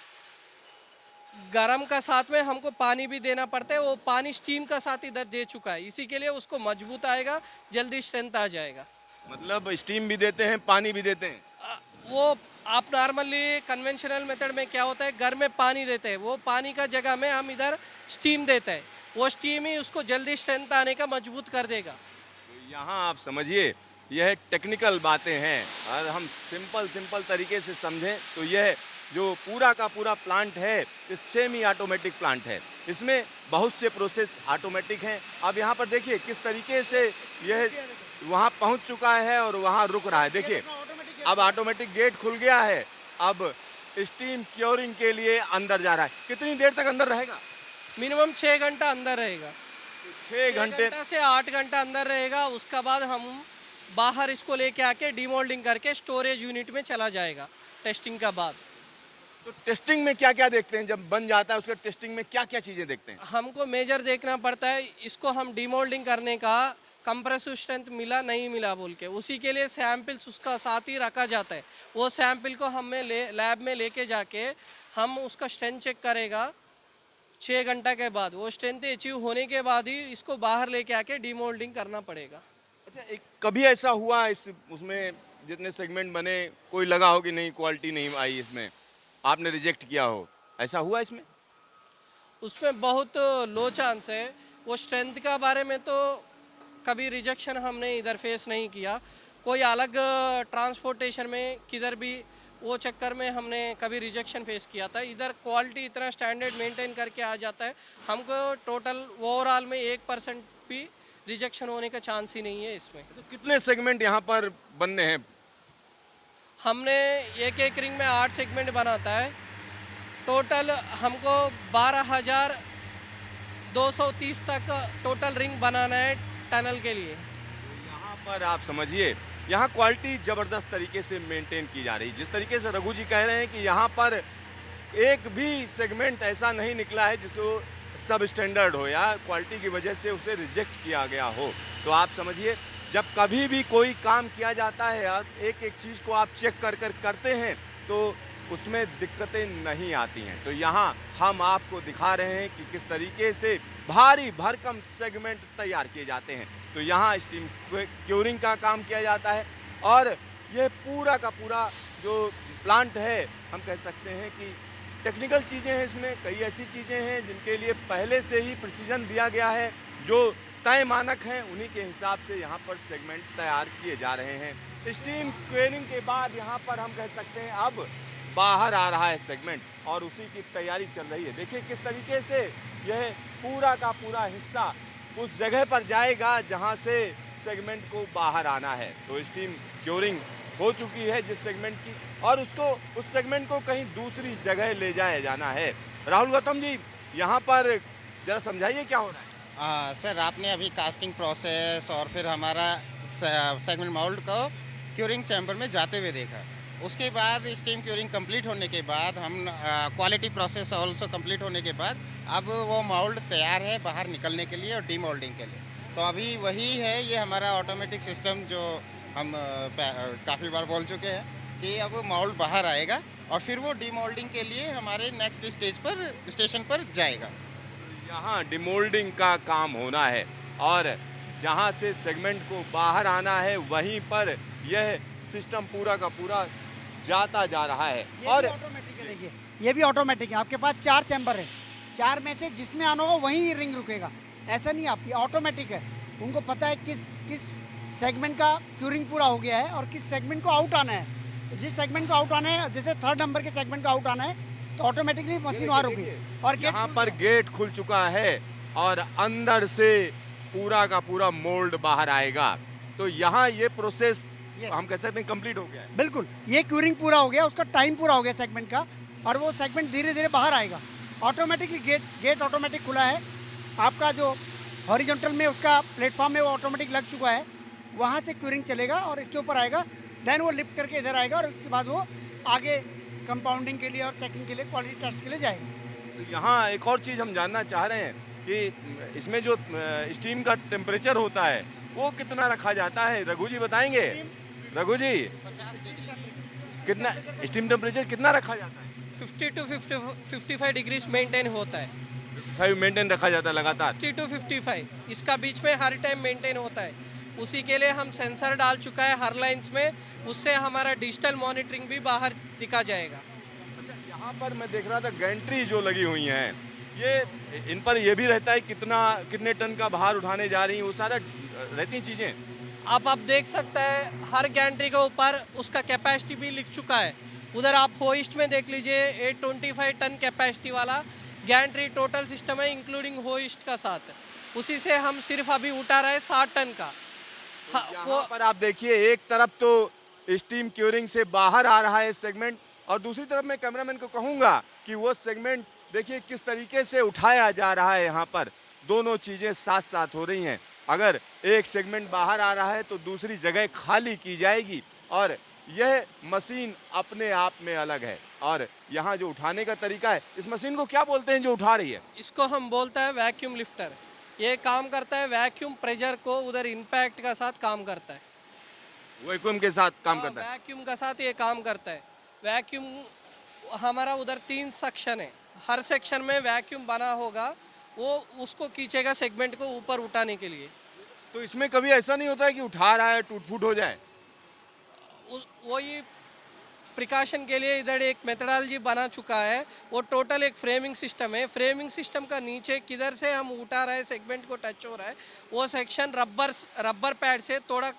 S4: गरम का साथ में हमको पानी भी देना पड़ता है, वो पानी स्टीम का साथ इधर दे चुका है, इसी के लिए उसको मजबूत आएगा, जल्दी स्ट्रेंथ आ जाएगा।
S1: मतलब स्टीम भी देते हैं, पानी भी देते हैं?
S4: वो आप नॉर्मली कन्वेंशनल मेथड में क्या होता है, घर में पानी देते हैं, वो पानी का जगह में हम इधर स्टीम देते हैं, वो स्टीम ही उसको जल्दी स्ट्रेंथ आने का मजबूत कर देगा।
S1: तो यहाँ आप समझिए, यह टेक्निकल बातें हैं, और हम सिंपल तरीके से समझें तो यह जो पूरा का पूरा प्लांट है, ये सेमी ऑटोमेटिक प्लांट है। इसमें बहुत से प्रोसेस ऑटोमेटिक हैं। अब यहाँ पर देखिए किस तरीके से यह वहाँ पहुँच चुका है और वहाँ रुक रहा है। देखिए अब ऑटोमेटिक गेट खुल गया है, अब स्टीम क्योरिंग के लिए अंदर जा रहा है। कितनी देर तक अंदर रहेगा?
S4: मिनिमम 6 घंटा अंदर रहेगा,
S1: 6 घंटे
S4: से 8 घंटा अंदर रहेगा। उसका बाद हम बाहर इसको लेके आके डीमोल्डिंग करके स्टोरेज यूनिट में चला जाएगा टेस्टिंग का बाद।
S1: तो टेस्टिंग में क्या क्या देखते हैं? जब बन जाता है उसके टेस्टिंग में क्या क्या चीज़ें देखते हैं?
S4: हमको मेजर देखना पड़ता है, इसको हम डीमोल्डिंग करने का कंप्रेसिव स्ट्रेंथ मिला नहीं मिला बोल के, उसी के लिए सैंपल्स उसका साथ ही रखा जाता है। वो सैंपल को हमें लैब में लेके जाके हम उसका स्ट्रेंथ चेक करेगा 6 घंटा के बाद। वो स्ट्रेंथ अचीव होने के बाद ही इसको बाहर लेके आके डीमोल्डिंग करना पड़ेगा।
S1: अच्छा, एक कभी ऐसा हुआ उसमें जितने सेगमेंट बने, कोई लगा हो कि नहीं क्वालिटी नहीं आई इसमें, आपने रिजेक्ट किया हो, ऐसा हुआ इसमें?
S4: उसमें बहुत लो चांस है। वो स्ट्रेंथ का बारे में तो कभी रिजेक्शन हमने इधर फेस नहीं किया। कोई अलग ट्रांसपोर्टेशन में किधर भी वो चक्कर में हमने कभी रिजेक्शन फेस किया था। इधर क्वालिटी इतना स्टैंडर्ड मेंटेन करके आ जाता है, हमको टोटल ओवरऑल में 1% भी रिजेक्शन होने का चांस ही नहीं है इसमें।
S1: तो कितने सेगमेंट यहाँ पर बनने हैं?
S4: हमने एक रिंग में 8 सेगमेंट बनाता है। टोटल हमको 12,230 तक टोटल रिंग बनाना है टनल के लिए।
S1: यहाँ पर आप समझिए, यहाँ क्वालिटी ज़बरदस्त तरीके से मेंटेन की जा रही है। जिस तरीके से रघु जी कह रहे हैं कि यहाँ पर एक भी सेगमेंट ऐसा नहीं निकला है जिसको सब स्टैंडर्ड हो या क्वालिटी की वजह से उसे रिजेक्ट किया गया हो। तो आप समझिए, जब कभी भी कोई काम किया जाता है यार, एक एक चीज़ को आप चेक कर करते हैं तो उसमें दिक्कतें नहीं आती हैं। तो यहाँ हम आपको दिखा रहे हैं कि किस तरीके से भारी भरकम सेगमेंट तैयार किए जाते हैं। तो यहाँ स्टीम क्यूरिंग का काम किया जाता है, और ये पूरा का पूरा जो प्लांट है, हम कह सकते हैं कि टेक्निकल चीज़ें हैं इसमें। कई ऐसी चीज़ें हैं जिनके लिए पहले से ही प्रिसीजन दिया गया है, जो तय मानक हैं उन्हीं के हिसाब से यहाँ पर सेगमेंट तैयार किए जा रहे हैं। स्टीम क्यूरिंग के बाद यहाँ पर हम कह सकते हैं अब बाहर आ रहा है सेगमेंट, और उसी की तैयारी चल रही है। देखिए किस तरीके से यह पूरा का पूरा हिस्सा उस जगह पर जाएगा जहाँ से सेगमेंट को बाहर आना है। तो स्टीम क्यूरिंग हो चुकी है जिस सेगमेंट की, और उसको उस सेगमेंट को कहीं दूसरी जगह ले जाया जाना है। राहुल गौतम जी, यहाँ पर जरा समझाइए क्या हो रहा है।
S2: सर, आपने अभी कास्टिंग प्रोसेस और फिर हमारा सेगमेंट मोल्ड को क्यूरिंग चैम्बर में जाते हुए देखा। उसके बाद स्टीम क्यूरिंग कंप्लीट होने के बाद हम क्वालिटी प्रोसेस ऑल्सो कंप्लीट होने के बाद अब वो मोल्ड तैयार है बाहर निकलने के लिए और डीमोल्डिंग के लिए। तो अभी वही है, ये हमारा ऑटोमेटिक सिस्टम जो हम काफ़ी बार बोल चुके हैं कि अब मोल्ड बाहर आएगा और फिर वो डीमोल्डिंग के लिए हमारे नेक्स्ट स्टेशन पर जाएगा।
S1: यहाँ डिमोल्डिंग का काम होना है, और जहाँ से सेगमेंट को बाहर आना है वहीं पर यह सिस्टम पूरा का पूरा जाता जा रहा है। और
S3: ऑटोमेटिक है, देखिए ये भी ऑटोमेटिक है। आपके पास 4 चैम्बर है, 4 में से जिसमें आना होगा वहीं रिंग रुकेगा। ऐसा नहीं, आप ये ऑटोमेटिक है। उनको पता है किस सेगमेंट का क्यूरिंग पूरा हो गया है और किस सेगमेंट को आउट आना है। तो जिस सेगमेंट को आउट आना है, जैसे 3rd नंबर के सेगमेंट को आउट आना है तो ऑटोमेटिकली मशीन बाहर हो गई और गेट
S1: यहाँ पर गेट खुल चुका है और अंदर से पूरा का पूरा मोल्ड बाहर आएगा। तो यहाँ ये प्रोसेस हम कह सकते हैं कंप्लीट हो गया है।
S3: बिल्कुल, ये क्यूरिंग पूरा हो गया, उसका टाइम पूरा हो गया सेगमेंट का और वो सेगमेंट धीरे धीरे बाहर आएगा। ऑटोमेटिकली गेट ऑटोमेटिक खुला है। आपका जो हॉरिजॉन्टल में उसका प्लेटफॉर्म में वो ऑटोमेटिक लग चुका है, वहाँ से क्यूरिंग चलेगा और इसके ऊपर आएगा, देन वो लिफ्ट करके इधर आएगा और उसके बाद वो आगे कंपाउंडिंग के लिए और चेकिंग के लिए, क्वालिटी टेस्ट के लिए जाएगा।
S1: तो यहाँ एक और चीज़ हम जानना चाह रहे हैं कि इसमें जो स्टीम का टेम्परेचर होता है वो कितना रखा जाता है, रघु जी बताएंगे। रघु जी,
S2: 50 डिग्री
S1: कितना स्टीम टेम्परेचर कितना रखा जाता है?
S4: 50 to 55 डिग्रीज मेंटेन होता है।
S1: 5 मेंटेन रखा जाता है लगातार।
S4: 50 to 55 इसका बीच में हर टाइम मेंटेन होता है। उसी के लिए हम सेंसर डाल चुका है हर लाइंस में, उससे हमारा डिजिटल मॉनिटरिंग भी बाहर दिखा जाएगा।
S1: अच्छा, यहाँ पर मैं देख रहा था गैंट्री जो लगी हुई हैं, ये इन पर ये भी रहता है कितने टन का भार उठाने जा रही हैं, वो सारा रहती चीज़ें।
S4: आप देख सकते हैं हर गैंट्री के ऊपर उसका कैपेसिटी भी लिख चुका है। उधर आप होइस्ट में देख लीजिए, 825 टन कैपेसिटी वाला गैंट्री टोटल सिस्टम है इंक्लूडिंग होइस्ट का साथ। उसी से हम सिर्फ अभी उठा रहे हैं 60 टन का।
S1: यहाँ पर आप देखिए, एक तरफ तो स्टीम क्यूरिंग से बाहर आ रहा है सेगमेंट और दूसरी तरफ मैं कैमरामैन को कहूँगा कि वो सेगमेंट देखिए किस तरीके से उठाया जा रहा है। यहाँ पर दोनों चीज़ें साथ साथ हो रही हैं। अगर एक सेगमेंट बाहर आ रहा है तो दूसरी जगह खाली की जाएगी और यह मशीन अपने आप में अलग है। और यहाँ जो उठाने का तरीका है, इस मशीन को क्या बोलते हैं जो उठा रही है?
S4: इसको हम बोलते हैं वैक्यूम लिफ्टर। ये काम करता है वैक्यूम प्रेशर को उधर इम्पैक्ट का साथ काम करता है।
S1: वैक्यूम के साथ काम करता है।
S4: वैक्यूम का साथ ये काम करता है। वैक्यूम हमारा उधर 3 सेक्शन है, हर सेक्शन में वैक्यूम बना होगा, वो उसको खींचेगा सेगमेंट को ऊपर उठाने के लिए।
S1: तो इसमें कभी ऐसा नहीं होता है कि उठा रहा है टूट फूट हो जाए?
S4: वही प्रिकॉशन के लिए इधर एक मेथडोलॉजी बना चुका है। वो टोटल एक फ्रेमिंग सिस्टम है। फ्रेमिंग सिस्टम का नीचे किधर से हम उठा रहे हैं, सेगमेंट को टच हो रहा है, वो सेक्शन रबर पैड से थोड़ा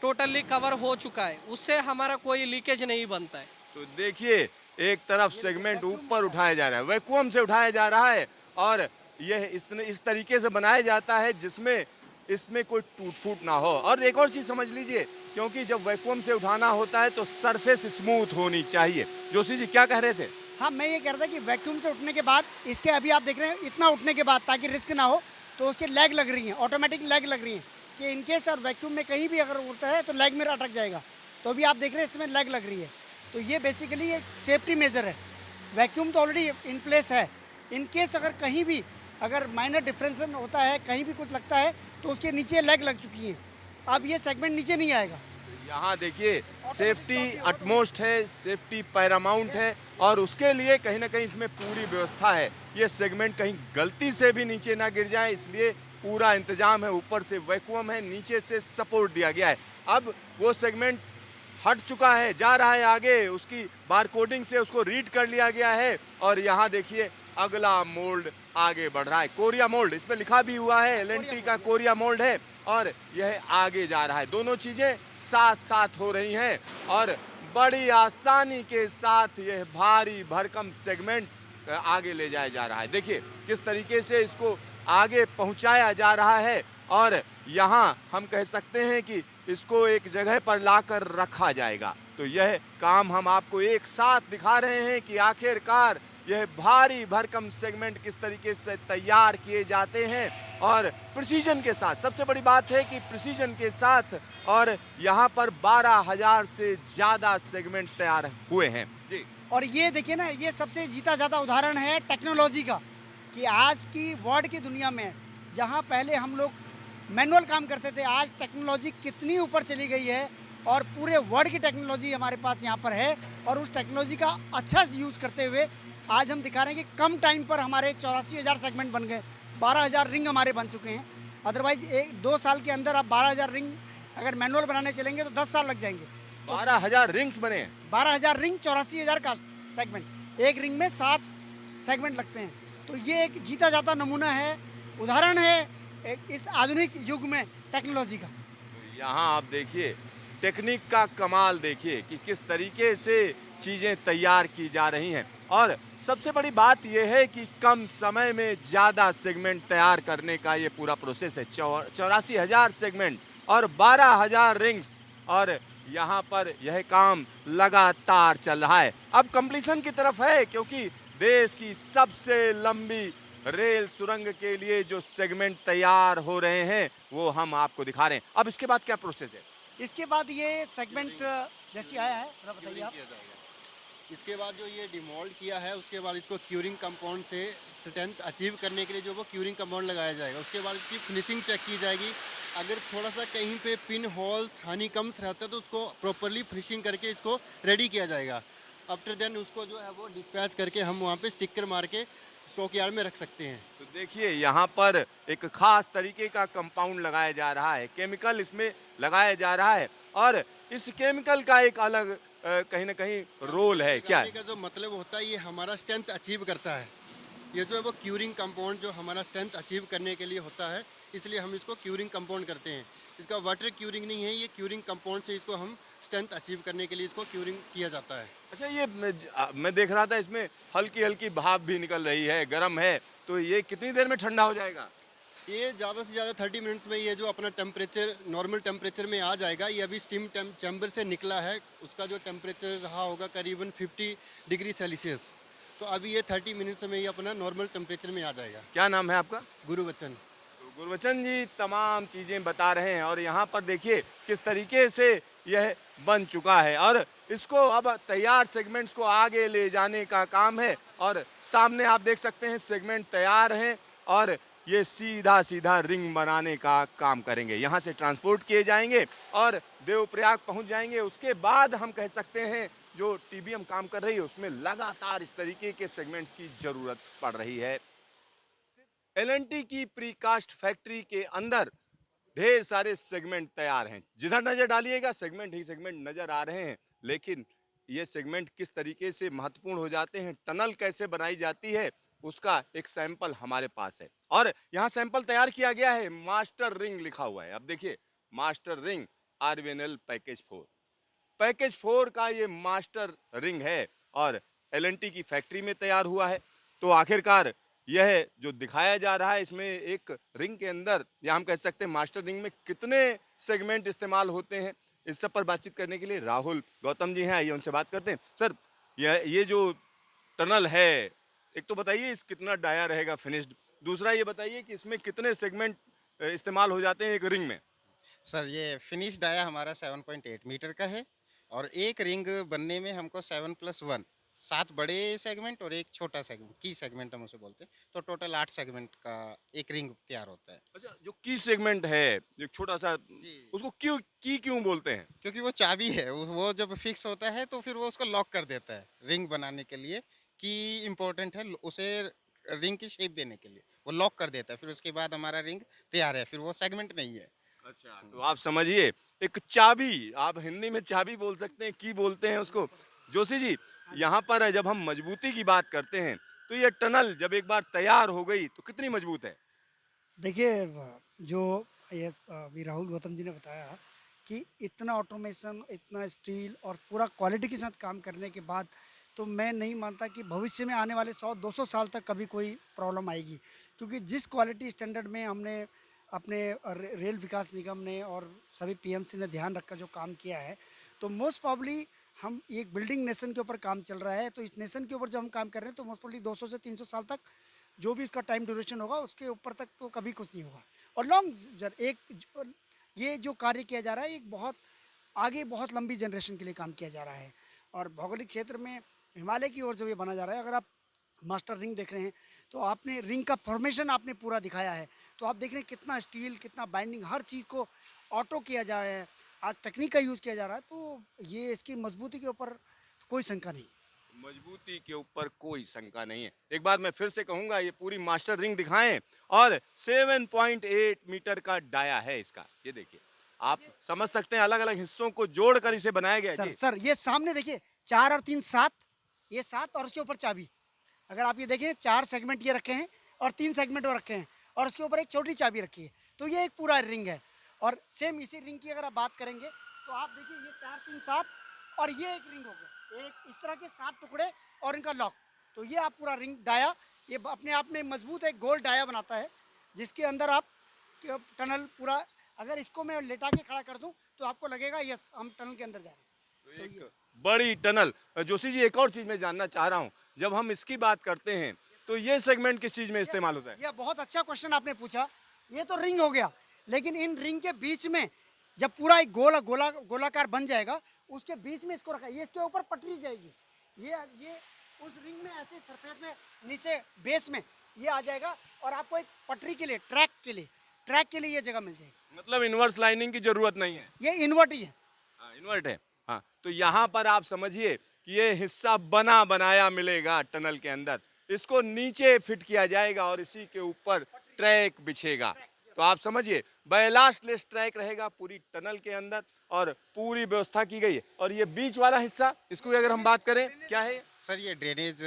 S4: टोटली कवर हो चुका है, उससे हमारा कोई लीकेज नहीं बनता है।
S1: तो देखिए, एक तरफ सेगमेंट ऊपर उठाया जा रहा है, वैक्यूम से उठाया जा रहा है और यह इस तरीके से बनाया जाता है जिसमें इसमें कोई टूट फूट ना हो। और एक और चीज़ समझ लीजिए, क्योंकि जब वैक्यूम से उठाना होता है तो सरफेस स्मूथ होनी चाहिए। जोशी जी क्या कह रहे थे?
S3: हाँ, मैं ये कह रहा था कि वैक्यूम से उठने के बाद इसके अभी आप देख रहे हैं इतना उठने के बाद, ताकि रिस्क ना हो तो उसके लैग लग रही हैं, ऑटोमेटिक लैग लग रही हैं कि इनकेस और वैक्यूम में कहीं भी अगर उड़ता है तो लैग में अटक जाएगा। तो अभी आप देख रहे हैं इसमें लैग लग रही है। तो ये बेसिकली एक सेफ्टी मेजर है। वैक्यूम तो ऑलरेडी इन प्लेस है, इनकेस अगर कहीं भी अगर माइनर डिफरेंस होता है, कहीं भी कुछ लगता है तो उसके नीचे लैग लग चुकी है, अब ये सेगमेंट नीचे नहीं आएगा।
S1: यहाँ देखिए, सेफ्टी अटमोस्ट है, सेफ्टी पैरामाउंट है और उसके लिए कहीं ना कहीं इसमें पूरी व्यवस्था है। ये सेगमेंट कहीं गलती से भी नीचे ना गिर जाए, इसलिए पूरा इंतजाम है। ऊपर से वैक्यूम है, नीचे से सपोर्ट दिया गया है। अब वो सेगमेंट हट चुका है, जा रहा है आगे, उसकी बारकोडिंग से उसको रीड कर लिया गया है और यहाँ देखिए अगला मोल्ड आगे बढ़ रहा है। कोरिया मोल्ड इस पे लिखा भी हुआ है, एलएनटी का कोरिया मोल्ड है और यह आगे जा रहा है। दोनों चीजें साथ साथ हो रही हैं और बड़ी आसानी के साथ यह भारी भरकम सेगमेंट आगे ले जाया जा रहा है। देखिए किस तरीके से इसको आगे पहुंचाया जा रहा है और यहाँ हम कह सकते हैं कि इसको एक जगह पर लाकर रखा जाएगा। तो यह काम हम आपको एक साथ दिखा रहे हैं कि आखिरकार यह भारी भरकम सेगमेंट किस तरीके से तैयार किए जाते हैं और प्रिसीजन के साथ। सबसे बड़ी बात है कि प्रिसीजन के साथ, और यहाँ पर 12,000 से ज़्यादा सेगमेंट तैयार हुए हैं जी।
S3: और ये देखिए ना, ये सबसे जीता जाता उदाहरण है टेक्नोलॉजी का, कि आज की वर्ल्ड की दुनिया में जहाँ पहले हम लोग मैनुअल काम करते थे, आज टेक्नोलॉजी कितनी ऊपर चली गई है और पूरे वर्ल्ड की टेक्नोलॉजी हमारे पास यहाँ पर है और उस टेक्नोलॉजी का अच्छा से यूज़ करते हुए आज हम दिखा रहे हैं कि कम टाइम पर हमारे 84,000 सेगमेंट बन गए, 12,000 रिंग हमारे बन चुके हैं। अदरवाइज 1-2 साल के अंदर आप 12,000 रिंग अगर मैनुअल बनाने चलेंगे तो 10 साल लग जाएंगे।
S1: 12,000 रिंग्स बने हैं।
S3: 12,000 रिंग, 84,000 का सेगमेंट, एक रिंग में 7 सेगमेंट लगते हैं। तो ये एक जीता जाता नमूना है, उदाहरण है इस आधुनिक युग में टेक्नोलॉजी का।
S1: यहाँ आप देखिए टेक्निक का कमाल, देखिए कि किस तरीके से चीजें तैयार की जा रही हैं। और सबसे बड़ी बात यह है कि कम समय में ज्यादा सेगमेंट तैयार करने का ये पूरा प्रोसेस है। 84,000 सेगमेंट और 12,000 रिंग्स, और यहाँ पर यह काम लगातार चल रहा है। अब कंप्लीशन की तरफ है, क्योंकि देश की सबसे लंबी रेल सुरंग के लिए जो सेगमेंट तैयार हो रहे हैं वो हम आपको दिखा रहे हैं। अब इसके बाद क्या प्रोसेस है?
S3: इसके बाद ये सेगमेंट जैसे आया है, जरा बताइए आप।
S7: किया जाएगा। इसके बाद जो ये डिमोल्ड किया है उसके बाद इसको क्यूरिंग कंपाउंड से स्ट्रेंथ अचीव करने के लिए जो वो क्यूरिंग कंपाउंड लगाया जाएगा। उसके बाद इसकी फिनिशिंग चेक की जाएगी। अगर थोड़ा सा कहीं पे पिन होल्स हनी कम्स रहता है तो उसको प्रॉपरली फिनिशिंग करके इसको रेडी किया जाएगा। आफ्टर देन उसको जो है वो डिस्पैच करके हम वहाँ पे स्टिकर मार के स्टॉक यार्ड में रख सकते हैं।
S1: तो देखिए यहाँ पर एक खास तरीके का कंपाउंड लगाया जा रहा है, केमिकल इसमें लगाया जा रहा है, और इस केमिकल का एक अलग कहीं ना कहीं रोल है। क्या है?
S7: का जो मतलब होता है ये हमारा स्ट्रेंथ अचीव करता है। ये जो है वो क्यूरिंग कंपाउंड जो हमारा स्ट्रेंथ अचीव करने के लिए होता है, इसलिए हम इसको क्यूरिंग कंपाउंड करते हैं। इसका वाटर क्यूरिंग नहीं है, ये क्यूरिंग कंपाउंड से इसको हम स्ट्रेंथ अचीव करने के लिए इसको क्यूरिंग किया जाता है।
S1: अच्छा, ये मैं देख रहा था इसमें हल्की हल्की भाप भी निकल रही है, गर्म है, तो ये कितनी देर में ठंडा हो जाएगा?
S7: ये ज़्यादा से ज़्यादा 30 मिनट्स में ये जो अपना टेम्परेचर नॉर्मल टेम्परेचर में आ जाएगा। ये अभी स्टीम चैम्बर से निकला है, उसका जो टेम्परेचर रहा होगा करीबन 50 डिग्री सेल्सियस। तो अभी ये 30 मिनट्स में ये अपना नॉर्मल टेम्परेचर में आ जाएगा।
S1: क्या नाम है आपका?
S7: गुरु बच्चन।
S1: तो गुरबचन जी तमाम चीजें बता रहे हैं, और यहाँ पर देखिए किस तरीके से यह बन चुका है, और इसको अब तैयार सेगमेंट्स को आगे ले जाने का काम है। और सामने आप देख सकते हैं सेगमेंट तैयार हैं, और ये सीधा सीधा रिंग बनाने का काम करेंगे। यहाँ से ट्रांसपोर्ट किए जाएंगे और देवप्रयाग पहुँच जाएंगे। उसके बाद हम कह सकते हैं जो टीबीएम काम कर रही है उसमें लगातार इस तरीके के सेगमेंट्स की जरूरत पड़ रही है। एलएनटी की प्रीकास्ट फैक्ट्री के अंदर ढेर सारे सेगमेंट तैयार हैं। जिधर नजर डालिएगा सेगमेंट ही सेगमेंट नजर आ रहे हैं, लेकिन ये सेगमेंट किस तरीके से महत्वपूर्ण हो जाते हैं, टनल कैसे बनाई जाती है, उसका एक सैंपल हमारे पास है। और यहाँ सैंपल तैयार किया गया है, मास्टर रिंग लिखा हुआ है। अब देखिए master ring RVNL package 4, package 4 का ये मास्टर रिंग है, और एलएनटी की फैक्ट्री में तैयार हुआ है। तो आखिरकार यह जो दिखाया जा रहा है इसमें एक रिंग के अंदर, या हम कह सकते हैं मास्टर रिंग में कितने सेगमेंट इस्तेमाल होते हैं, इस सब पर बातचीत करने के लिए राहुल गौतम जी हैं। आइए उनसे बात करते हैं। सर, ये जो टनल है, एक तो बताइए इस कितना डाया रहेगा फिनिश्ड, दूसरा ये बताइए कि इसमें कितने सेगमेंट इस्तेमाल हो जाते हैं एक रिंग में?
S2: सर ये फिनिश डाया हमारा 7.8 मीटर का है, और एक रिंग बनने में हमको 7+1 7 बड़े सेगमेंट और एक छोटा सेगमेंट, की सेगमेंट हम उसे बोलते हैं, तो टोटल 8 सेगमेंट का एक रिंग तैयार होता है।
S1: अच्छा, जो की सेगमेंट है, जो छोटा सा, उसको क्यों बोलते हैं?
S2: क्योंकि वो चाबी है, वो जब फिक्स होता है तो फिर वो उसको लॉक कर देता है। रिंग बनाने के लिए की इम्पोर्टेंट है, उसे रिंग की शेप देने के लिए वो लॉक कर देता है, फिर उसके बाद हमारा रिंग तैयार है, फिर वो सेगमेंट नहीं है।
S1: अच्छा, तो आप समझिए एक चाबी, आप हिंदी में चाबी बोल सकते हैं, की बोलते हैं उसको। जोशी जी, यहाँ पर जब हम मजबूती की बात करते हैं तो ये टनल जब एक बार तैयार हो गई तो कितनी मजबूत है?
S3: देखिए जो ये अभी राहुल गौतम जी ने बताया कि इतना ऑटोमेशन, इतना स्टील और पूरा क्वालिटी के साथ काम करने के बाद तो मैं नहीं मानता कि भविष्य में आने वाले 100-200 साल तक कभी कोई प्रॉब्लम आएगी, क्योंकि जिस क्वालिटी स्टैंडर्ड में हमने अपने रेल विकास निगम ने और सभी पीएमसी ने ध्यान रखकर जो काम किया है, तो मोस्ट प्रॉब्ली हम एक बिल्डिंग नेशन के ऊपर काम चल रहा है, तो इस नेशन के ऊपर जब हम काम कर रहे हैं तो मोस्ट प्रॉब्ली 200 से 300 साल तक जो भी इसका टाइम ड्यूरेशन होगा उसके ऊपर तक तो कभी कुछ नहीं होगा। और ये जो कार्य किया जा रहा है एक बहुत आगे बहुत लंबी जनरेशन के लिए काम किया जा रहा है। और भौगोलिक क्षेत्र में हिमालय की ओर जो ये बना जा रहा है, अगर आप मास्टर रिंग देख रहे हैं तो आपने रिंग का फॉर्मेशन आपने पूरा दिखाया है, तो आप देख रहे हैं कितना स्टील, कितना बाइंडिंग, हर चीज़ को ऑटो किया जा रहा है, आज तकनीक का यूज़ किया जा रहा है, तो ये इसकी मजबूती के ऊपर कोई शंका नहीं।
S1: मजबूती के ऊपर कोई शंका नहीं है। एक बार मैं फिर से कहूंगा, ये पूरी मास्टर रिंग दिखाएं, और 7.8 मीटर का डाया है इसका। ये देखिए, आप समझ सकते हैं अलग अलग हिस्सों को जोड़कर इसे बनाया गया है।
S3: सर ये सामने देखिए 4 और 3 7, ये 7 और उसके ऊपर चाबी। अगर आप ये देखें 4 सेगमेंट ये रखे हैं और 3 सेगमेंट वो रखे हैं और उसके ऊपर एक छोटी चाबी रखी है, तो ये एक पूरा रिंग है। और सेम इसी रिंग की अगर आप बात करेंगे तो आप देखिए ये 4 3 7 और ये एक रिंग हो गया, एक इस तरह के 7 टुकड़े और इनका लॉक। तो ये आप पूरा रिंग डाया, ये अपने आप में मजबूत एक गोल डाया बनाता है, जिसके अंदर आप टनल पूरा, अगर इसको मैं लेटा के खड़ा कर दूं तो आपको लगेगा यस हम टनल के अंदर जा रहे हैं।
S1: तो एक बड़ी टनल। जोशी जी, एक और चीज मैं जानना चाह रहा हूँ, जब हम इसकी बात करते हैं तो ये सेगमेंट किस चीज में इस्तेमाल होता है?
S3: यह बहुत अच्छा क्वेश्चन आपने पूछा। ये तो रिंग हो गया, लेकिन इन रिंग के बीच में जब पूरा एक गोलाकार बन जाएगा, उसके बीच में इसको रखा, ये इसके ऊपर पटरी जाएगी, ये उस रिंग में ऐसे सरफेस में नीचे बेस में ये आ जाएगा और आपको एक पटरी के लिए ट्रैक के लिए ये जगह मिल जाएगी।
S1: मतलब इनवर्स लाइनिंग की जरूरत नहीं है।
S3: ये इन्वर्ट ही है।
S1: हाँ, इन्वर्ट है। हाँ, तो यहाँ पर आप समझिए कि ये हिस्सा बना बनाया मिलेगा टनल के अंदर, इसको नीचे फिट किया जाएगा और इसी के ऊपर ट्रैक बिछेगा। तो आप समझिए बैलास्टलेस ट्रैक रहेगा पूरी टनल के अंदर और पूरी व्यवस्था की गई है। और ये बीच वाला हिस्सा, इसको अगर हम बात करें, क्या है?
S2: सर ये ड्रेनेज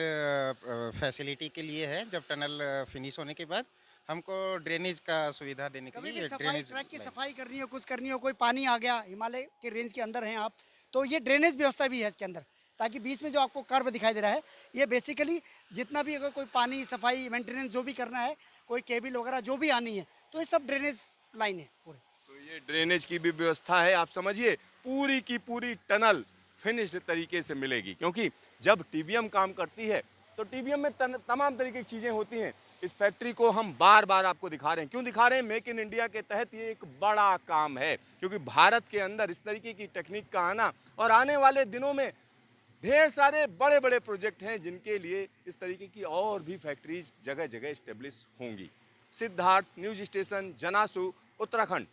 S2: फैसिलिटी के लिए है। जब टनल फिनिश होने के बाद हमको ड्रेनेज का सुविधा देने के
S3: कभी
S2: लिए
S3: भी सफाई,
S2: ड्रेनेज
S3: ट्रैक की सफाई करनी हो, कुछ करनी हो, कोई पानी आ गया, हिमालय के रेंज के अंदर हैं आप, तो ये ड्रेनेज व्यवस्था भी है इसके अंदर, ताकि बीच में जो आपको कर्व दिखाई दे रहा है, ये बेसिकली जितना भी अगर कोई पानी, सफाई, मेंटेनेंस जो भी करना है, कोई केबल वगैरह जो भी आनी है, तो ये सब ड्रेनेज लाइन है पूरे।
S1: तो ये ड्रेनेज की भी व्यवस्था है। आप समझिए पूरी की पूरी टनल फिनिश्ड तरीके से मिलेगी, क्योंकि जब टीबीएम काम करती है तो टीबीएम में तमाम तरीके की चीज़ें होती हैं। इस फैक्ट्री को हम बार बार आपको दिखा रहे हैं। क्यों दिखा रहे हैं? मेक इन इंडिया के तहत ये एक बड़ा काम है, क्योंकि भारत के अंदर इस तरीके की टेक्निक का आना और आने वाले दिनों में ढेर सारे बड़े बड़े प्रोजेक्ट हैं जिनके लिए इस तरीके की और भी फैक्ट्रीज जगह जगह इस्टेब्लिश होंगी। सिद्धार्थ, न्यूज स्टेशन, जनासू, उत्तराखंड।